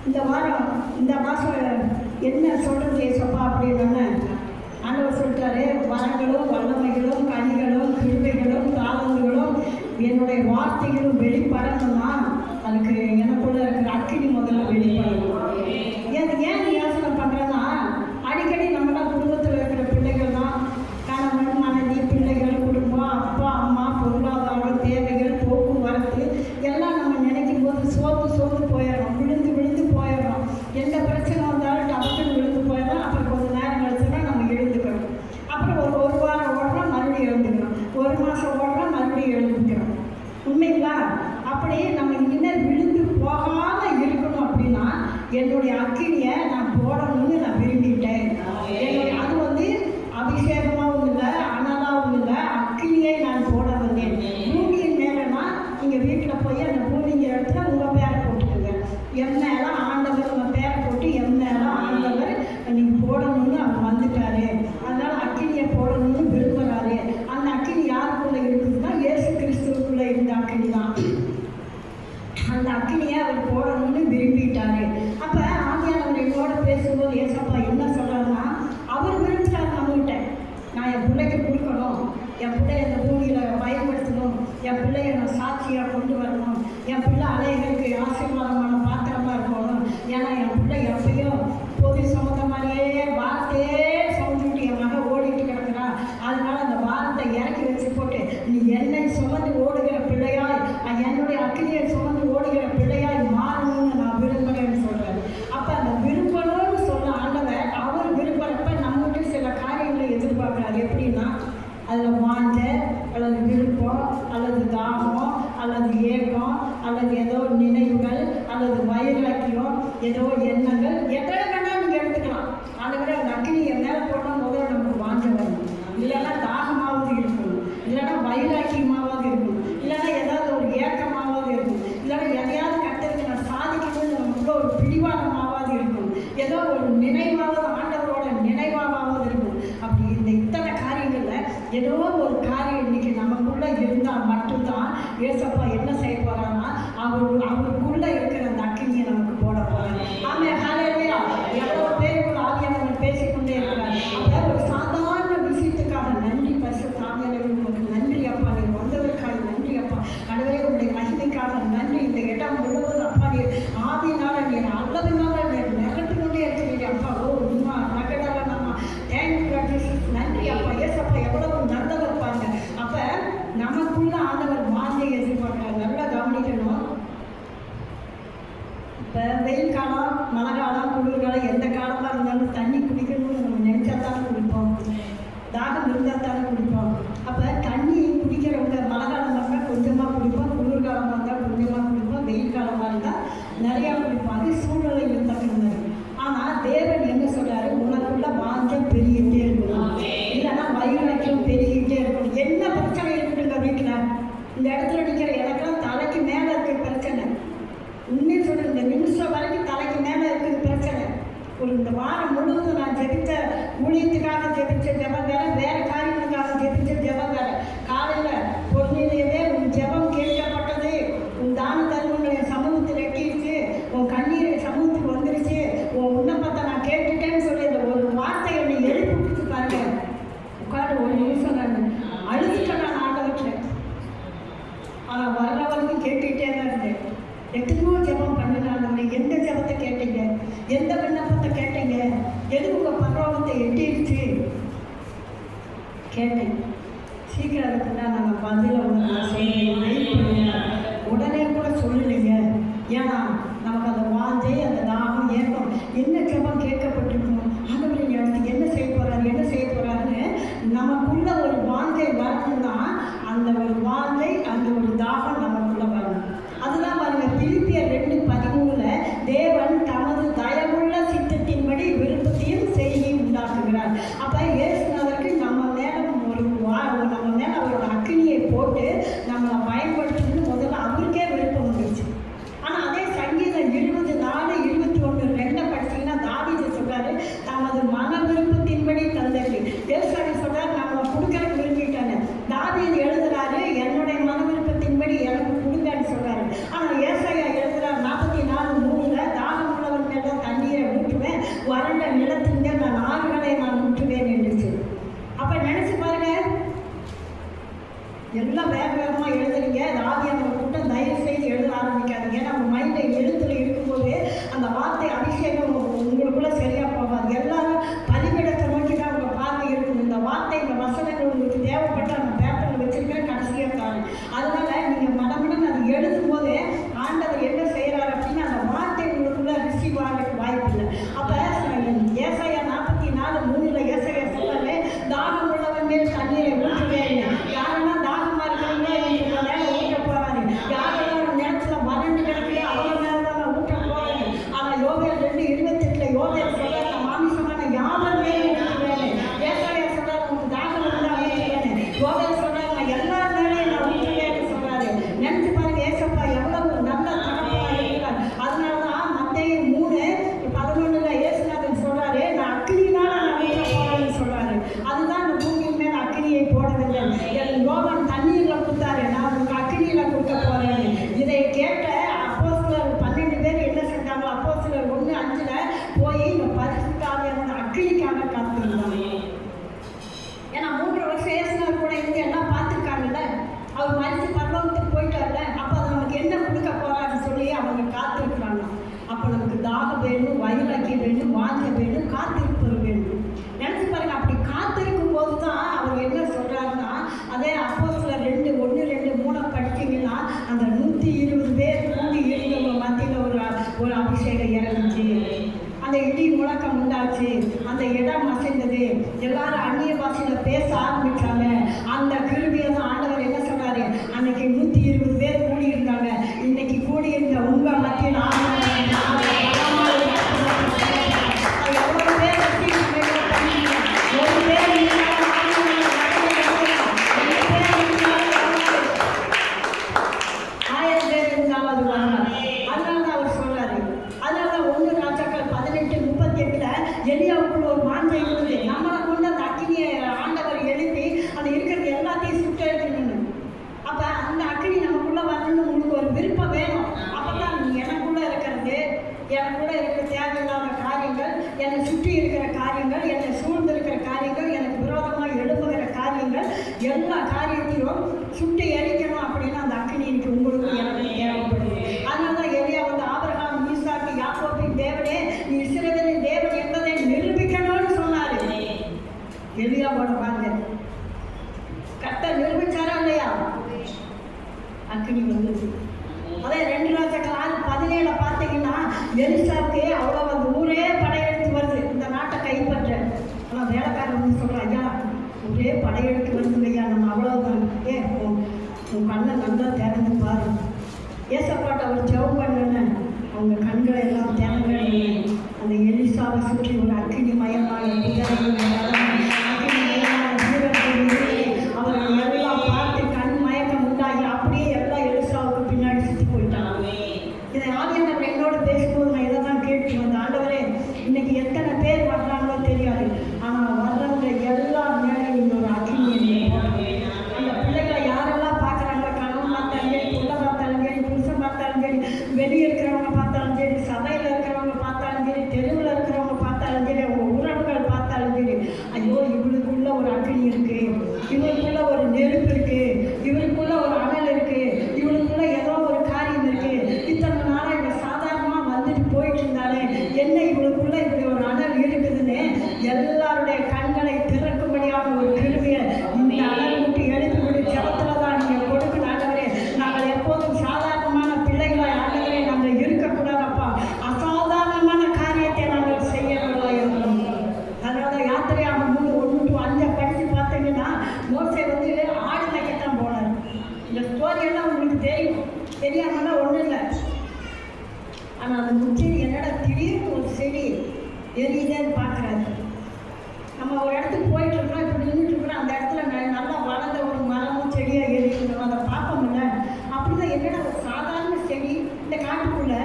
இந்த வாரம் இந்த மாதம் என்ன சொல்கிறது ஏசப்பா அப்படின்னு ஆண்டவர் சொல்லிட்டாரு, வரங்களும் வல்லமைகளும் கனிகளும் கிருபைகளும் தாளந்துகளும் என்னுடைய வார்த்தைகளும் வெளிப்படணும்னா அதுக்கு எனக்குள்ள இருக்கிற அக்கினி முதல்ல வெளிப்படணும். ஏன் யோசனை பண்ணுறேன்னா, அடிக்கடி நம்மளாம் குடும்பத்தில் இருக்கிற பிள்ளைகள் தான், கணவன் மனைவி பிள்ளைகள் குடும்பம் அப்பா அம்மா பொருளாதாரம் தேவைகள் போக்குவரத்து எல்லாம் நம்ம நினைக்கும் போது சோர்ந்து போயிடறோம், விழுந்து போயிடறோம். எந்த பிரச்சனை வந்தாலும் டக்குன்னு விழுந்து போயிடறோம். அப்புறம் கொஞ்சம் நேரம் கழிச்சுன்னா நம்ம எழுந்துக்கிறோம். அப்புறம் ஒரு வாரம் ஓடுறோம், மறுபடியும் எழுந்துக்கிறோம். ஒரு மாதம் ஓடுறோம், மறுபடியும் எழுந்துக்கிறோம். உண்மைங்களா? அப்படியே நம்ம இனிமேல் விழுந்து போகாமல் இருக்கணும் அப்படின்னா என்னுடைய அக்கினியை நான் போடணும்னு நான் விரும்பிட்டேன். அது அபிஷேகமாகவும் இல்லை, அனலாகவும் இல்லை, அக்கினியை நான் போட வந்தேன். பூமியின் மேலனா நீங்கள் வீட்டில் போய் அந்த பூமிங்கிற இடத்துல உங்கள் பேரை போட்டுக்கோங்க. என் மேலே ஆண்டவர் உங்கள் பேரை போட்டு என் மேலே ஆண்டவர் நீங்கள் போடணும்னு அவர் வந்துட்டாரு. அதனால் அக்கினியை போடணும்னு விரும்புகிறாரு. அந்த அக்கினி யாருக்குள்ளே இருக்குதுன்னா இயேசு கிறிஸ்துவுக்குள்ளே இருந்த அக்கினி தான். அந்த அக்கினியை அவர் போடணும்னு விரும்பிட்டாரு. அப்போ ஆவியானவர் என்னோட பேசும்போது ஏசப்பா என்ன சொல்கிறாருன்னா, அவர் விரும்பிட்டார் நம்மகிட்ட. நான் என் பிள்ளைக்கு கொடுக்கணும், என் பிள்ளைய இந்த பூமியில் பயன்படுத்தணும், என் பிள்ளைய நான் சாட்சியாக கொண்டு வரணும், என் பிள்ளை அலைகளுக்கு ஆசீர்வாதமான பாத்திரமாக இருக்கணும். ஏன்னா என் பிள்ளை எப்பயும் பொது சுமந்த மாதிரியே வார்த்தையே சுமந்துட்டு என் மகன் ஓடிட்டு கிடக்குறான். அதனால அந்த வாரத்தை இறக்கி வச்சு போட்டு நீ என்னை சுமந்து ஓடுகிற பிள்ளையாய், என்னுடைய அக்கினியை சுமந்து ஓடுகிற பிள்ளையாய் மாறணும்னு நான் விரும்புகிறேன்னு சொல்கிறேன். அப்போ அந்த விரும்பணும்னு சொல்ல ஆண்டவர் அவர் விரும்புகிறப்ப நம்மகிட்ட சில காரியங்களை எதிர்பார்க்குறாரு. எப்படின்னா, அதில் வாஞ்ச அல்லது விருப்பம் அல்லது தாகம் அல்லது ஏக்கம் அல்லது ஏதோ நினைவுகள் அல்லது வைராக்கியம், ஏதோ எண்ணங்கள், எத்தனை வேணால் நீங்கள் எடுத்துக்கலாம். ஆண்டவரே அந்த அக்கினியை மேலே போட்டால் முதல்ல நமக்கு வாஞ்ச வரணும், இல்லைன்னா தாகமாவது இருக்கணும், இல்லைன்னா வைராக்கியமாவது இருக்கணும், இல்லைன்னா ஏதாவது ஒரு ஏக்கமாவது இருக்கணும், இல்லைன்னா எதையாவது கட்டத்துக்கு நான் சாதிக்கணும்னு நமக்குள்ள ஒரு பிடிவாதமாவது இருக்கணும், ஏதோ ஒரு நினைவாவது ஆண்டவரோட நினைவாவது இருக்கணும். அப்படி இந்த இத்தனை காரியங்களில் ஏதோ ஒரு காரியம் இன்னைக்கு நமக்குள்ளே இருந்தால் மட்டும்தான் ஏசப்பா என்ன செய்ய போகிறான்னா அவருக்குள்ளே இருக்கிற அந்த அக்கினியை நமக்கு போட போகிறாங்க. ஆமாம், ஹல்லேலூயா. எவ்வளோ பேருக்குள்ள ஆவியானவர் பேசிக்கொண்டே இருக்கிறார். அப்போ ஒரு சாதாரண விஷயத்துக்காக நன்றி பரிசுத்த ஆவியானவர், உங்களுக்கு நன்றி அப்பா, நீங்கள் வந்ததற்காக நன்றி அப்பா. கடவுளே உங்களுடைய மகிமைக்காக நன்றி. இந்த இடம் முழுவதும் அப்பா நீர் ஆவியினால நீர் அல்லதுனால நீர் நிகழ்த்துக்கொண்டே இருக்கிறீங்க அப்பா. ஓ உண்மா நகடால நம்ம தேங்க்யூ நன்றி அப்பா. ஏசப்பா எவ்வளவு நல்லவர் பாருங்க. அப்போ நமக்குள்ள ஆண்டவர் வாஞ்சை எதிர்பார்க்கிறார். நல்லா கவனிக்கணும். இப்போ வெயில் காலம், மழை காலம், குளிர்காலம், எந்த காலமாக இருந்தாலும் தண்ணி குடிக்கணும்னு நம்ம நினச்சா தானே குடிப்போம், தாகம் இருந்தால் தானே குடிப்போம். அப்போ தண்ணி குடிக்கிறவங்க மழை காலம் இருந்தால் கொஞ்சமாக குடிப்போம், குளிர்காலமாக இருந்தால் கொஞ்சமாக குடிப்போம், வெயில் காலமாக இருந்தால் நிறையா குடிப்போம். அது சூழ்நிலை இருந்தாங்க. ஆனால் தேவன் என்ன சொல்கிறாரு, உனக்குள்ள வாஞ்சம் பெருகிட்டே இருக்கணும், இல்லைன்னா வைராக்கியம் பெருகிட்டே இருக்கணும். என்ன பிரச்சனை இருக்குதுங்க வீட்டில், இந்த இடத்துல நிற்கிற எனக்கெல்லாம் தலைக்கு மேலே இருக்கிற பிரச்சனை, உண்மையை சொல்கிறேன், இந்த நிமிஷம் வரைக்கும் தலைக்கு மேலே இருக்கிற பிரச்சனை. ஒரு இந்த வாரம் முழுவதும் நான் ஜெபித்த ஊழியத்துக்காக ஜெபிச்ச ஜெபம் வேறு, வேறு காரியங்களுக்காக ஜெபிச்ச ஜெபம் வேறு. காலையில் பொருளிலேயே உன் ஜெபம் கேட்கப்பட்டது, உன் தான தர்மங்கள் என் சமூகத்தில் எட்டிடுச்சு, உன் கண்ணீர் என் சமூகத்துக்கு வந்துருச்சு, உன் விண்ணப்பத்தை நான் கேட்டுட்டேன்னு சொல்லி இந்த ஒரு வார்த்தை என்னை எழுப்பி பிடிச்சி பாருங்க. உட்காந்து ஒரு நிமிஷம் நான் அழுதுட்டேன் நான் ஆண்டவற்றை. ஆனால் வர்ற வரைக்கும் கேட்டுக்கிட்டே தான் இருந்தேன். எத்தனையோ ஜெபம் பண்ணினாங்க. எந்த ஜெபத்தை கேட்டீங்க, எந்த விண்ணப்பத்தை கேட்டீங்க, எது உங்கள் பரலோகத்தை எட்டிடுச்சு கேட்டேன். சீக்கிரம் அதுக்குன்னா நாங்கள் பதில் உடனே கூட சொல்லலைங்க. ஏன்னா நமக்கு அந்த வாஞ்சை, அந்த தாகம், ஏக்கம், என்ன ஜெபம் கேட்கப்பட்டிருக்கணும், ஆண்டவர் இடத்துக்கு என்ன செய்ய போகிறாருன்னு நமக்குள்ள ஒரு வாஞ்சை வரணும்னா அந்த ஒரு வாஞ்சை, அந்த ஒரு தாகம் நமக்குள்ள வரணும். அதுதான் பாருங்க, பிலிப்பியர் 2:13 தேவன் தமது தயவுள்ள சித்தத்தின்படி விருப்பத்தையும் செய்தியும் உண்டாக்குகிறார். அப்போ இயேசுநாதருக்கு நம்ம மேலே அவரோட அக்கினியை போட்டு நம்மளை பயன்படுத்தணும்னு முதல்ல அவருக்கே விருப்பம் வந்துருச்சு. ஆனால் அதே சங்கீத வைராக்கியம் வேணும், வாஞ்ச வேணும், காத்திருப்பது வேணும். நினைச்சு பாருங்க, அப்படி காத்திருக்கும் போது தான் அவர் என்ன சொல்றாருன்னா, அதே அப்போஸ்தலர் 2:1-2-3 படிச்சீங்கன்னா அந்த 120 பேர் கூடி இருந்தவங்க மத்தியில் ஒரு அபிஷேகம் இறங்குச்சு. அந்த இடி முழக்கம் உண்டாச்சு, அந்த இடம் அசைந்தது, எல்லாரும் அந்நிய பாஷையில பேச ஆரம்பிச்சாங்க. அந்த கிருபையை தான் ஆண்டவர் என்ன சொன்னாரு, அன்னைக்கு 120 பேர் கூடி இருந்தாங்க. இன்னைக்கு கூடி இருந்த உங்க மத்தியில் எலியாவுக்குள்ள ஒரு வாஞ்சை இருந்தது. நம்மளை கொண்டு அந்த அக்கினியை ஆண்டவர் எழுப்பி அது இருக்கிறது எல்லாத்தையும் சுட்டு எடுக்கணும். அப்போ அந்த அக்கினி நமக்குள்ள வரணும்னு உங்களுக்கு ஒரு விருப்பம் வேணும். அப்பதான் எனக்குள்ள இருக்கிறது, எனக்குள்ள இருக்கிற தேவையில்லாத காரியங்கள், என்னை சுற்றி இருக்கிற காரியங்கள், என்னை சூழ்ந்து இருக்கிற காரியங்கள், எனக்கு விரோதமாக எழுப்புகிற காரியங்கள், எல்லா காரியத்தையும் சுட்டு எரிக்கணும். அப்படின்னு அந்த அக்கினி இன்னைக்கு உங்களுக்கு எனக்கு தேவைப்படுது. அதனால தான் எலியா வந்து ஆபிரகாம், ஈசாக்கு, யாக்கோபின் தேவனே, நீ இஸ்ரவேலின் தேவன் என்பதை நிரூபிக்கணும்னு சொன்னாரு. எலியாவோட வாங்க கர்த்தர் நிரூபிச்சாரா இல்லையா? அக்கினி வந்தது. அதே 2 ராஜாக்கள் 17 பார்த்தீங்கன்னா எலிசாவுக்கு அவ்வளோ அந்த ஊரே படையெடுத்து வருது இந்த நாட்டை கைப்பற்ற. ஆனால் வேலைக்காரர் வந்து சொல்கிறான், ஐயா ஒரே படையெடுத்து வருது ஐயா, நம்ம அவ்வளோதான், உன் கண்ணை நல்லா திறந்து பாரு. ஏசப்பாட்ட அவர் ஜெபம் பண்ணுன்னு அவங்க கண்களை எல்லாம் திறந்து அந்த எலிசாவை சுற்றி ஒரு அக்கினி மயமான அவர்கள் எல்லாம் பார்த்து கண் மயக்கம் உண்டாகி அப்படியே எல்லாம் எலிசாவுக்கு பின்னாடி சுற்றி போயிட்டாங்க. இதை ஆதியானவர் என்னோட பேசும்போது நான் இதை தான் கேட்டு வந்தேன், ஆண்டவரே இன்னைக்கு எத்தனை பேர் வர்றாங்களோ தெரியாது, ஆனால் வர்றவங்க எல்லாம் மேலே இந்த ஒரு அக்கினி அந்த பிள்ளைகளை யாரெல்லாம் பார்க்குறாங்க, கணவன் பார்த்தாலும் சரி, புள்ள பார்த்தாலும் சரி, புருஷன் பார்த்தாலும் சரி, வெளியே இருக்கிறவங்க பார்த்தாலும் சரி, சபையில் இருக்கிறவங்க பார்த்தாலும் சரி, தெருவில் இருக்கிறவங்க பார்த்தாலும் சரி, அவங்க உறவுகள் பார்த்தாலும் சரி, ஐயோ இவளுக்குள்ள ஒரு அக்கினி இருக்கு, இவளுக்குள்ள ஒரு நெருப்பு இருக்கு, இவளுக்குள்ள ஒரு அனல் இருக்கு, இவளுக்குள்ள ஏதோ ஒரு காரியம் இருக்கு. இத்தனை நாளாக இவங்க சாதாரணமாக வந்துட்டு போயிட்டு இருந்தாலே என்ன இவளுக்குள்ள இப்படி ஒரு அனல் இருக்குதுன்னு எல்லாருடைய கண்களை திறக்கும்படியான ஒரு கிருமியை இந்த அனல் விட்டு எழுப்பி விடு. ஜபத்துல தான் நீங்கள் கொடுக்கணும். ஆண்டவரே நாங்கள் எப்போதும் சாதாரணமான பிள்ளைகளை ஆண்டவரே நாங்கள் இருக்கக்கூடாதப்பா, அசாதாரணமான காரியத்தை நாங்கள் செய்யக்கூடாது இருக்கணும். அதனால யாத்திரையாக 3:1-5 படித்து பார்த்தீங்கன்னா மோசே வந்து ஆடு மேய்க்கத்தான் போனார். இந்த ஸ்டோரியெல்லாம் உங்களுக்கு தெரியாமன்னா ஒன்றும் இல்லை. ஆனால் அந்த முச்செடி என்னடா திடீர்னு ஒரு செடி எரியுதேன்னு பார்க்குறாரு. நம்ம ஒரு இடத்துக்கு போயிட்டு இருக்கோம், இப்போ நின்றுட்டு இருக்கிறோம், அந்த இடத்துல நல்லா வளர்ந்த ஒரு மரமும் செடியாக எரிக்கணும், அதை பார்ப்போம்ல. அப்படிதான் என்னடா ஒரு சாதாரண செடி இந்த காட்டுக்குள்ள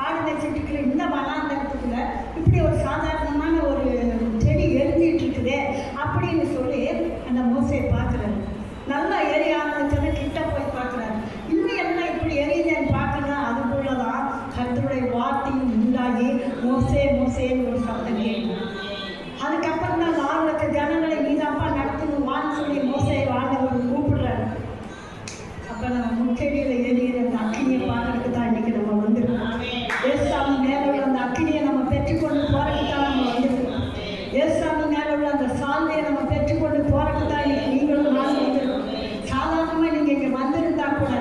ஆடு மேய்ச்சிட்டு இந்த வனாந்தரத்துக்குள்ள இப்படி ஒரு சாதாரணமான ஒரு செடி எரிஞ்சிட்டு இருக்குதே அப்படின்னு சொல்லி அந்த மோசையை பார்க்குறாரு. நல்லா எரிய ஆரம்பிச்சோன்னா கிட்ட போய் பார்க்குறாரு. இன்னும் என்ன இப்படி எரியுதேன்னு பார்க்கணும். அதுக்குள்ளதான் கர்த்தருடைய வார்த்தையும் உண்டாகி மோசே மோசேன்னு ஒரு சப்தம் கேட்கும். அதுக்கப்புறம் தான் 4 லட்சம் ஜனங்களை நீதாப்பா நடத்தணும் வான்னு சொல்லி மோசையை ஆண்டவர் கூப்பிடுறாரு. அப்போ நம்ம முச்செடியில் எரியிற அந்த அக்கினியை பார்க்கறதுக்கு தான் இன்னைக்கு நம்ம வந்திருக்கோம். ஏசாமி மேலே உள்ள அந்த அக்கினியை நம்ம பெற்றுக்கொண்டு போறதுக்கு தான் நம்ம வந்திருக்கோம். ஏசாமி மேலே உள்ள அந்த சால்வையை நம்ம பெற்றுக்கொண்டு போறதுக்கு தான் இன்னைக்கு நீங்களும் நானும் வந்திருக்கோம். சாதாரணமாக நீங்கள் இங்கே வந்திருந்தா கூட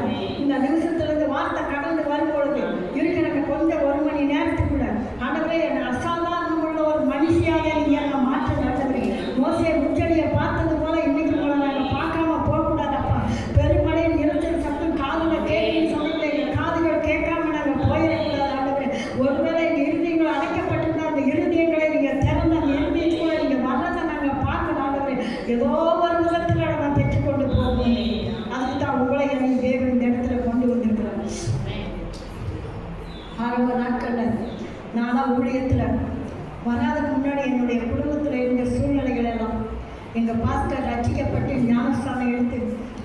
இந்த நிமிஷத்துலேருந்து வார்த்தை கடந்து வரும்பொழுது இருக்கிற கொஞ்சம் 1 மணி நேரத்துக்குள்ள ஆண்டவரே என்னை அசாதாரணம் உள்ள ஒரு மனுஷியாக நீங்கள் என்னை மாற்ற நடந்தது. மோசே முச்செடியை பார்த்தது போல இன்னைக்கு உங்களை நாங்கள் பார்க்காம போகக்கூடாதப்பா. பெருமழையின் இறைச்சல் சத்தம் காதில் கேட்குன்னு சொன்னீங்க, எங்கள் காதுகள் கேட்காம நாங்கள் போயிடக்கூடாது. ஆண்டவரே ஒருவேளை எங்கள் இருதயங்கள் அடைக்கப்பட்டிருந்தா அந்த இருதயங்களை நீங்கள் திறந்த அந்த இருதயத்துக்குள்ள நீங்கள் வர்றதை நாங்கள் பார்க்கணும். ஆண்டவரே ஏதோ ஒரு விதத்தில் நம்ம பெற்றுக்கொண்டு போகணும். அதுக்கு தான் உங்களை என்னை தேவன் இந்த இடத்துல கொண்டு வந்திருக்கிறார். ஆரம்ப நாட்களில் நானாக ஊழியத்தில் வராதுக்கு முன்னாடி என்னுடைய குடும்பத்தில் இருந்த சூழ்நிலைகள் எல்லாம் எங்கள் பாஸ்டர் ரட்சிக்கப்பட்டு ஞானஸ்தானம் எடுத்து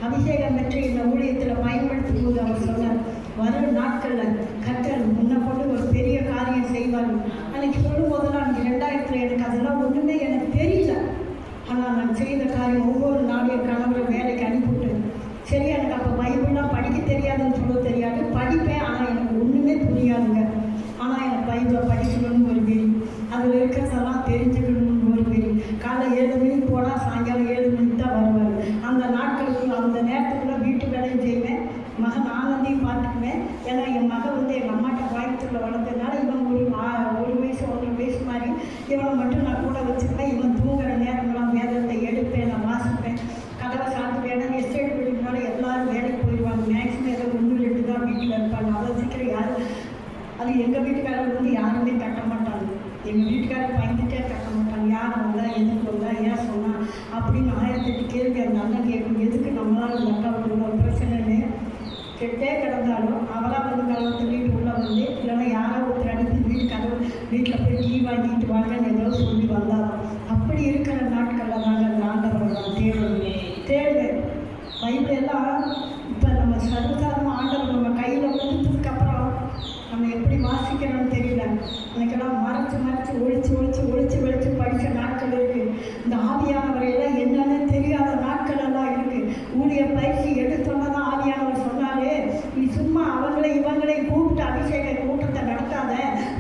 அபிஷேகம் பெற்று இந்த ஊழியத்தில் பயன்படுத்தும் போது அவர் சொன்னார், வரும் நாட்களில் கர்த்தர் முன்ன கொண்டு ஒரு பெரிய காரியம் செய்வார். அன்னைக்கு சொல்லும்போதெல்லாம் அன்றைக்கி 2000 எனக்கு அதெல்லாம் ஒன்றுமே எனக்கு தெரியல. ஆனால் நான் செய்த காரியம் ஒவ்வொரு நாளும் என் கணவரை வேலைக்கு அனுப்பிவிட்டு, சரி எனக்கு அப்போ பைபிள்லாம் படிக்க தெரியாதுன்னு சொல்ல தெரியாது, படிப்பேன் ஆனால் எனக்கு ஒன்றுமே புரியாதுங்க. ஆனால் எனக்கு பைபிளை படிக்கணும்னு ஒரு தெரிஞ்சுக்கணும்னு ஒரு பெரிய காலை 7 மணிக்கு போனால் சாயங்காலம் 7 மணிக்கு தான் வருவார். அந்த நாட்களுக்கு அந்த நேரத்துக்குள்ள வீட்டு வேலையும் செய்வேன், மகன் ஆனந்தையும் பார்த்துக்குவேன். ஏன்னா என் மகன் வந்து எங்கள் அம்மாட்ட கோயம்புத்தூரில் வளர்த்ததுனால இவன் ஒரு வயசு 1.5 வயசு மாதிரி இவனை மட்டும் நான் கூட வச்சுப்பேன். இவன் தூங்குற நேரங்களாம் வேதத்தை எடுப்பேன், நான் வாசிப்பேன், கதவை சாப்பிட்டு. ஏன்னா எஸ்டேட் பில்டிங்னால எல்லாரும் வேலைக்கு போயிடுவாங்க. மேக்ஸிமம் ஏதோ 1-2 தான் வீட்டில் இருப்பாங்க. அவ்வளோ சீக்கிரம் யாரும் அது எங்கள் வீட்டுக்காரர் வந்து யாருமே கட்ட மாட்டாங்க. எங்கள் வீட்டுக்காரர் பயந்துட்டே கட்ட மாட்டாங்க. யார் வந்தா, எதுக்கு வந்தா, ஏன் சொன்னா அப்படின்னு 1008 கேள்வி அந்த அண்ணன் கேட்கும். எதுக்கு நம்மளால் இந்த அக்காவுக்கு உள்ள பிரச்சனைன்னு கெட்டே கிடந்தாலும் அவளாக வந்து கதவை தள்ளிட்டு உள்ளே வந்து, இல்லைன்னா யாரோ ஒருத்தர் அனுப்பி வீட்டில் போய் டீ வாங்கிட்டு வாங்கன்னு ஏதோ சொல்லி வந்தாலும் அப்படி இருக்கிற நாட்களில் தாங்க அந்த ஆண்டவரை நான் தேடுவேன். பைபிள் எல்லாம் இப்போ நம்ம சர்வசாதாரண ஆண்டவர் நம்ம கையில் கொடுத்ததுக்கப்புறம் நம்ம எப்படி வாசிக்கிறோம்னு தெரியல. எனக்கெல்லாம் மறைச்சு ஒழிச்சு படித்த நாட்கள் இருக்குது. இந்த ஆவியானவரையெல்லாம் என்னன்னு தெரியாத நாட்கள் எல்லாம் இருக்குது. ஊழிய பயிற்சி எடுத்தோன்னா தான் ஆவியானவர் சொன்னாலே, நீ சும்மா இவங்களை கூப்பிட்டு அபிஷேக கூட்டத்தை நடத்தாத,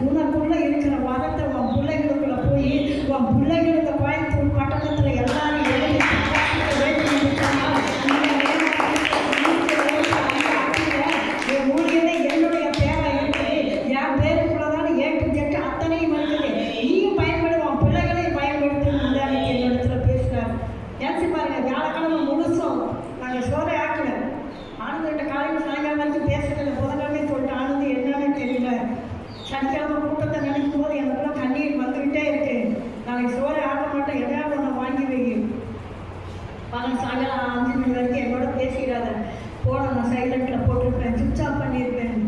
உனக்குள்ளே இருக்கிற வரத்தை உன் பிள்ளைகளுக்குள்ள போய் உன் பிள்ளைகளுக்கு கோயம்புத்தூர் பட்டணத்தில் எல்லாரும் ஊழியமே என்னுடைய தேவை இருக்குது, என் பேருக்குள்ளதான ஏற்று அத்தனையும் இருக்குது, நீயும் பயன்படுவோம் பிள்ளைகளையும் பயன்படுத்தணும். என்னிடத்துல பேசுகிறார். ஏற்றி பாருங்க, வியாழக்கிழமை முழுசும் நாங்கள் சோறை ஆக்கல. ஆனந்திட்ட காலையில் சாயங்காலம் வரைக்கும் பேசுகிறத புதன்கிழமை சொல்லிட்டு ஆனந்தி என்னன்னு தெரியல. சனிக்கிழமை கூட்டத்தை நினைக்கும் போது எனக்குலாம் கண்ணீர் வந்துக்கிட்டே இருக்கு. நாளைக்கு சோறை ஆக்க மாட்டேன், எதாவது ஒன்று வாங்கி வை. சாயங்காலம் 5 மணி வரைக்கும் என்னோட பேசிடாத. போன நான் சைலண்டில் போட்டிருப்பேன், சுவிட்ச் ஆஃப் பண்ணியிருப்பேன்.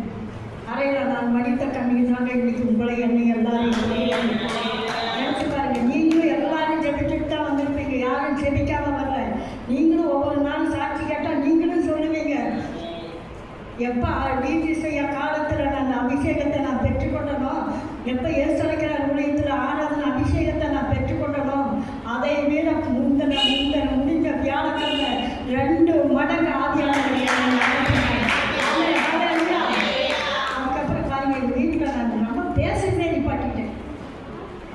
அறையில் நான் மடித்த கண்ணீர் தாங்க இன்னைக்கு உங்களை என்னை எல்லாரும் நினச்சி பாருங்க. நீங்களும் எல்லாரும் ஜெபிச்சுட்டு தான் வந்திருப்பீங்க, யாரும் ஜெபிக்காம வரல. நீங்களும் ஒவ்வொரு நாள் சாட்சி கேட்டால் நீங்களும் சொல்லுவீங்க, எப்போ டிஜிசையா காலத்தில் நான் அபிஷேகத்தை நான் பெற்றுக்கொண்டனோ, எப்போ ஏசலைக்கிற ஊழியத்தில் ஆராதனை அபிஷேகத்தை நான் பெற்றுக்கொண்டனோ, அதை விட முந்தின முடிஞ்ச வியாழக்கிழமை 2 மடங்கு ஆதியானவர். அதுக்கப்புறம் பாருங்க, எங்கள் வீட்டில் நான் நம்ம பேசுகிறதே நிப்பாட்டிட்டேன்.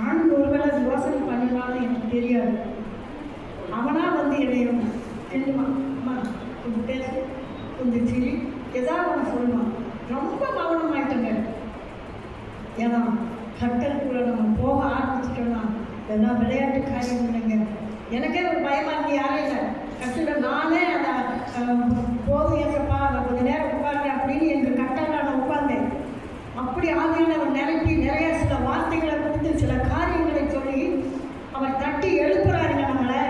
ஆண்டு ஒருவேளை யோசனை பண்ணினாலும் எனக்கு தெரியாது. அவனாக வந்து என்னையும் என்னமா கொஞ்சம் பேசு, கொஞ்சம் சிரி, ஏதாவது ஒன்று சொல்லுவான். ரொம்ப கவனமாயிட்டங்க. ஏன்னா கட்டலுக்குள்ள நம்ம போக ஆரம்பிச்சிட்டோம்னா இதெல்லாம் விளையாட்டு காரியம் இல்லைங்க. எனக்கே ஒரு பயமாக இருந்து யாரும் இல்லை. கஷ்டம் நானே அதை போதும் ஏசப்பா நான் கொஞ்சம் நேரம் உட்கார்றேன் அப்படின்னு எங்கள் கட்டலில் நான் உட்கார்ந்தேன். அப்படி ஆதியான அவர் நிரப்பி நிறைய சில வார்த்தைகளை கொடுத்து சில காரியங்களை சொல்லி அவர் தட்டி எழுப்புறாருங்க நம்மளை.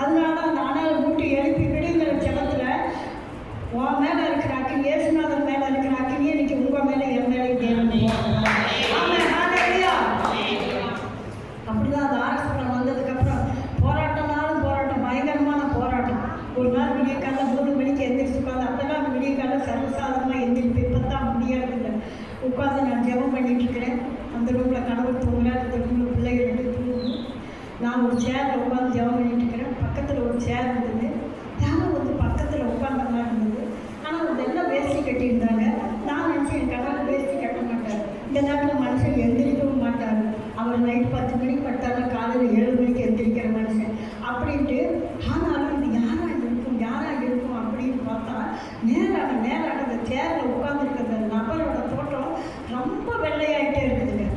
அதனால தான் அந்த அனல் மூட்டி எழுப்பி விடுங்கிற ஜபத்தில் உன் மேலே இருக்கிற அக்கினி, இயேசுநாதன் மேலே இருக்கிற அக்கினி இன்னைக்கு உங்கள் மேலே என் மேலே தேவன். அப்படிதான் அந்த ஆர்எஸ்புரம் வந்ததுக்கப்புறம் போராட்டம்னாலும் போராட்டம், பயங்கரமான போராட்டம். ஒரு நாள் விடிய காலைல 3 மணிக்கு எந்திரிச்சு உட்காந்து, அப்போதான் விடிய காலைல சர்வசாதாரணமாக எந்திரிப்பு, இப்போ தான் முடியறதில்லை. உட்காந்து நான் ஜெபம் பண்ணிட்டு இருக்கிறேன். அந்த ரூமில் கணவர் தூங்குறார், இந்த ரூமில் பிள்ளைகள் 2 தூங்குது. நான் ஒரு சேரில் உட்காந்து ஜெபம் பண்ணிட்டு இருக்கிறேன். பக்கத்தில் ஒரு சேர் இருந்தது, யாரும் வந்து பக்கத்தில் உட்காந்த மாதிரி இருந்தது. ஆனால் அதெல்லாம் வேஷ்டி கட்டியிருந்தாங்க. நான் நினச்சேன் என் கணவர் வேஷ்டி கட்ட மாட்டார், இந்த நேரத்தில் மனுஷன் எந்திரிக்கவும் மாட்டார். அவர் நைட் 10 மணிக்கு பட்டாலும் காலையில் 7 மணிக்கு எந்திரிக்கிற மனுஷன் அப்படின்ட்டு. ஆனாலும் இது யாராக இருக்கும் அப்படின்னு பார்த்தா நேராக அந்த சேரில் உட்காந்துருக்கிற நபரோட தோட்டம் ரொம்ப வெள்ளையாகிட்டே இருக்குதுங்க.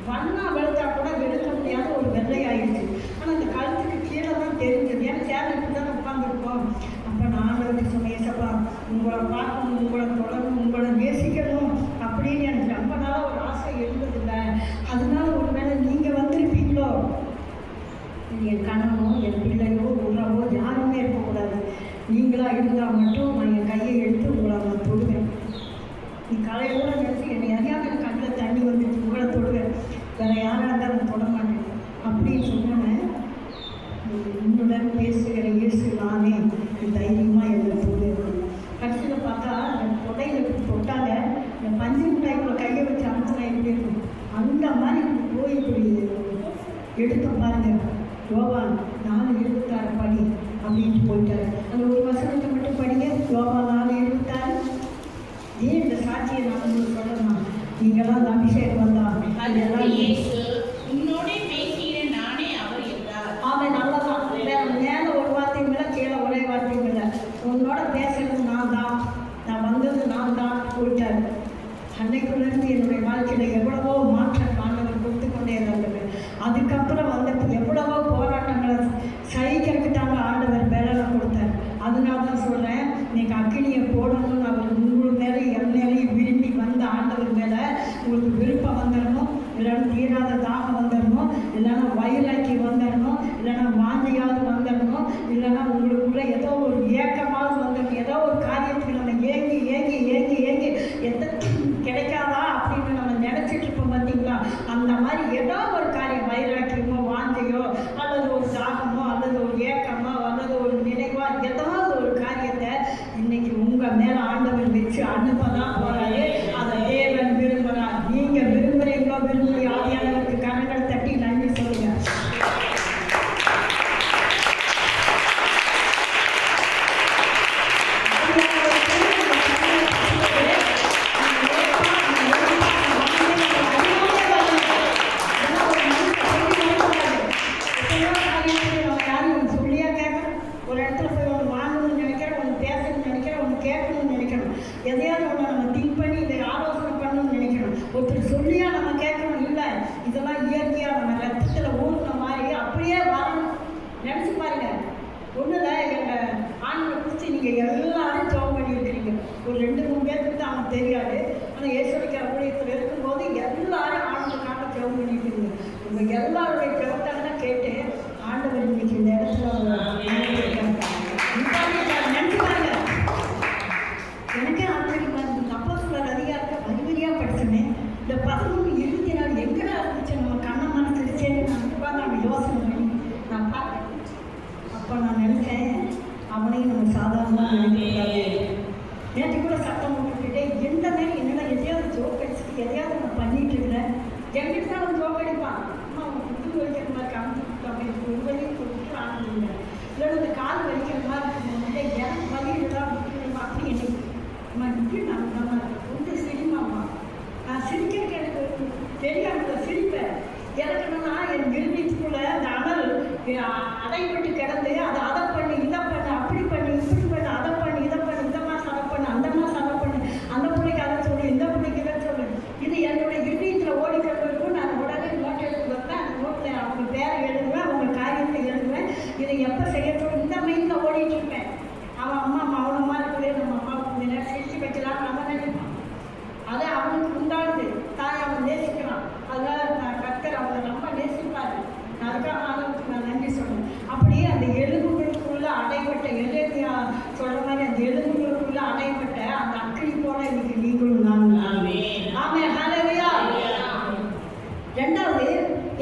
வண்ணா வெளுத்தா கூட வெளுக்க முடியாத ஒரு வெள்ளையாகிடுச்சு. ஆனால் அந்த கழுத்துக்கு கீழே தான் தெரிஞ்சது. ஏன்னா சேரில் இப்படி தான் உட்காந்துருக்கோம். அப்போ நான் சொன்னேசப்பா, உங்களை பார்க்கணும், உங்களை தொடரணும், உங்களை நேசிக்கணும் அப்படின்னு எனக்கு ரொம்ப நாளாக ஒரு ஆசை இருந்ததில்லை. அதனால ஒருவேளை நீங்கள் வந்திருப்பீங்களோ, என் கணவனோ என் பிள்ளையோ உறவோ யாருமே இருக்கக்கூடாது. நீங்களாக இருந்தால் மட்டும் நான் என் கையை எடுத்து உங்களை நான் தொடுவேன். நீ காலையோடு நினச்சி என்னை அறியாமல் கண்ணில் தண்ணி வந்துட்டு உங்களை தொடுவேன், வேறு யாராக இருந்தால் நான் தொட மாட்டேன் அப்படின்னு சொன்னேன். உன்னுடன் பேசுகிற இயேசு நானே, தைரியமாக என்னை தொடுவேன். கடைசியில் பார்த்தா என் தொடையில் தொட்டாங்க, என் பஞ்சு மிட்டாய்க்குள்ள கையை வச்சு அமுத்தினா எப்படி இருக்கும் அந்த மாதிரி போய் இப்படி எடுத்த பாருங்க. யோவான் 4:26 படி அப்படின்ட்டு போயிட்டாரு. அந்த ஒரு வசனத்தை மட்டும் படிங்க. யோவான் 4:26. ஏன் இந்த சாட்சியை நான் உங்களுக்கு சொல்லணும், நீங்களாம் அந்த அபிஷேகம் வந்தா அதெல்லாம் உன்னோட பேசுகிற முடியாத தாகம் வந்துடணும், இல்லைன்னா வைராக்கி வந்துடணும், இல்லைன்னா வாஞ்சியாவது வந்துடணும், இல்லைன்னா உங்களுக்குள்ள ஏதோ ஒரு ஏக்கமாவது வந்துடணும். ஏதோ ஒரு காரியத்துக்கு நம்ம ஏங்கி ஏங்கி ஏங்கி ஏங்கி எந்த கிடைக்காதா அப்படின்னு நம்ம நினச்சிட்டு இருப்போம் பார்த்தீங்களா? அந்த மாதிரி ஏதோ ஒரு காரியம், வைராக்கியமோ வாஞ்சையோ அல்லது ஒரு தாகமோ அல்லது ஒரு ஏக்கமோ அல்லது ஒரு நினைவோ, ஏதாவது ஒரு காரியத்தை இன்னைக்கு உங்கள் மேலே ஆண்டவர் வச்சு அனுப்பதான் போகிறாரு. அதை தேவன் விரும்புகிறார். நீங்கள் விரும்புகிறீங்களோ விரும்பி ஆவியானவருக்கு கரங்கள் தட்டி நன்றி சொல்லுங்க. ஒரு இடத்துல போய் ஒன்று வாங்கணும்னு நினைக்கிறேன், ஒன்று பேசணும்னு நினைக்கிறேன், ஒன்று கேட்கணும்னு நினைக்கணும், எதையாவது ஒன்று நம்ம திங்க் பண்ணி இதை ஆலோசனை பண்ணணும்னு நினைக்கணும். ஒருத்தர் சொல்லியா நம்ம கேட்கணும். இல்லை, இதெல்லாம் இயற்கையாக நம்ம ரத்தத்தில் ஊறுன மாதிரி அப்படியே வரணும். நினச்சி பாருங்க. ஒன்றும் எங்கள் ஆண்களை குறித்து நீங்கள் எல்லாரும் ஜெபம் பண்ணியிருக்கிறீங்க. ஒரு 2-3 பேருக்கு தான் அவனுக்கு தெரியாது. ஆனால் ஏசுவிக்க ஊழியத்தில் இருக்கும்போது எல்லாரும் ஆண்களுக்காக ஜெபம் பண்ணியிருக்கிறீங்க. உங்கள் எல்லாருடைய ஜெபத்தான கேட்டு ஆண்டவர் இன்னைக்கு இந்த இடத்துல நினைச்சு பாருங்க. எனக்கே ஆச்சரியமா இருந்தது. அப்போ சிலர் அதிகாரத்தை வரிவரியாக படிச்சேன். இந்த 11 இறுதி நாள் எங்கடா இருந்துச்சு, நம்ம கண்ணை மனசிடுச்சேன்னு நான் யோசனை பண்ணி நான் பார்த்தேன். அப்போ நான் நினைச்சேன், அவனையும் நம்ம சாதாரணமாக நினைக்கிறாரு. நேற்று கூட சத்தம் போட்டுக்கிட்டே எந்த நேரம் என்னடா எதையாவது ஜோக் அடிச்சுட்டு எதையாவது நான் பண்ணிட்டு இருக்கிறேன். எங்கிட்ட தான் அவன் ஜோக் அடிப்பான். அம்மா அவன் புத்து வலிக்கிற மாதிரி காமிச்சு அப்படி ஒரு வழியும் கொடுத்துட்டு ஆனது இல்லை. இல்லைன்னா இந்த கால் வலிக்கிற மாதிரி இருக்கும்போது எனக்கு வலிதான் அப்படி என்னை இப்படி நம்ம ரொம்ப சிரிமாம்மா. நான் சிரிக்கிறதுக்கு எனக்கு தெரியாமல் சிரிப்பேன். எனக்கு என்னன்னா என் இருதயத்துக்குள்ள அந்த அனல் அடைபட்டு கிடந்து அதை பண்ணி இதை பண்ணு, அப்படி பண்ணி இப்படி பண்ணு, அதை பண்ணி இதை பண்ணு, இந்த மாதம் அதை பண்ணு, அந்த மாதம் அதை பண்ணு, அந்த பிள்ளைக்கு அதை சொல்லு, இந்த பிள்ளைக்கு இதை சொல்லு. இது என்னுடைய இருதயத்தில் ஓடிக்கிறது இருக்கும். நான் உடனே நோட் எடுத்து வைப்பேன். அந்த நோட்டில் அவங்க பேரை எழுதுவேன், அவங்க காரியத்தை எழுதுவேன். இதை எப்போ செய்யறோம் இந்த மைண்டில் ஓடிட்டு இருப்பேன். அவன் அம்மா மௌனமாக இருக்குதே, நம்ம அம்மாவுக்கு கொஞ்ச நேரம் சிரிச்சு வைக்கலாம் நம்ம நினைப்பான். அது அவனுக்கு உண்டானது. தாய் அவன் நேசிக்கிறான். அதனால நான் கர்த்தர் அவனை ரொம்ப நேசிப்பார். அதுக்காக அளவுக்கு நான் நன்றி சொல்றேன். அப்படியே அந்த எலும்புகளுக்குள்ள அடைபட்ட எல்லையா சொல்ற மாதிரி அந்த எலும்புகளுக்குள்ள அடைபட்ட அந்த அக்கினி போல இன்னைக்கு நீங்களும் நானும். ஆமென். ஹல்லேலூயா. ரெண்டாவது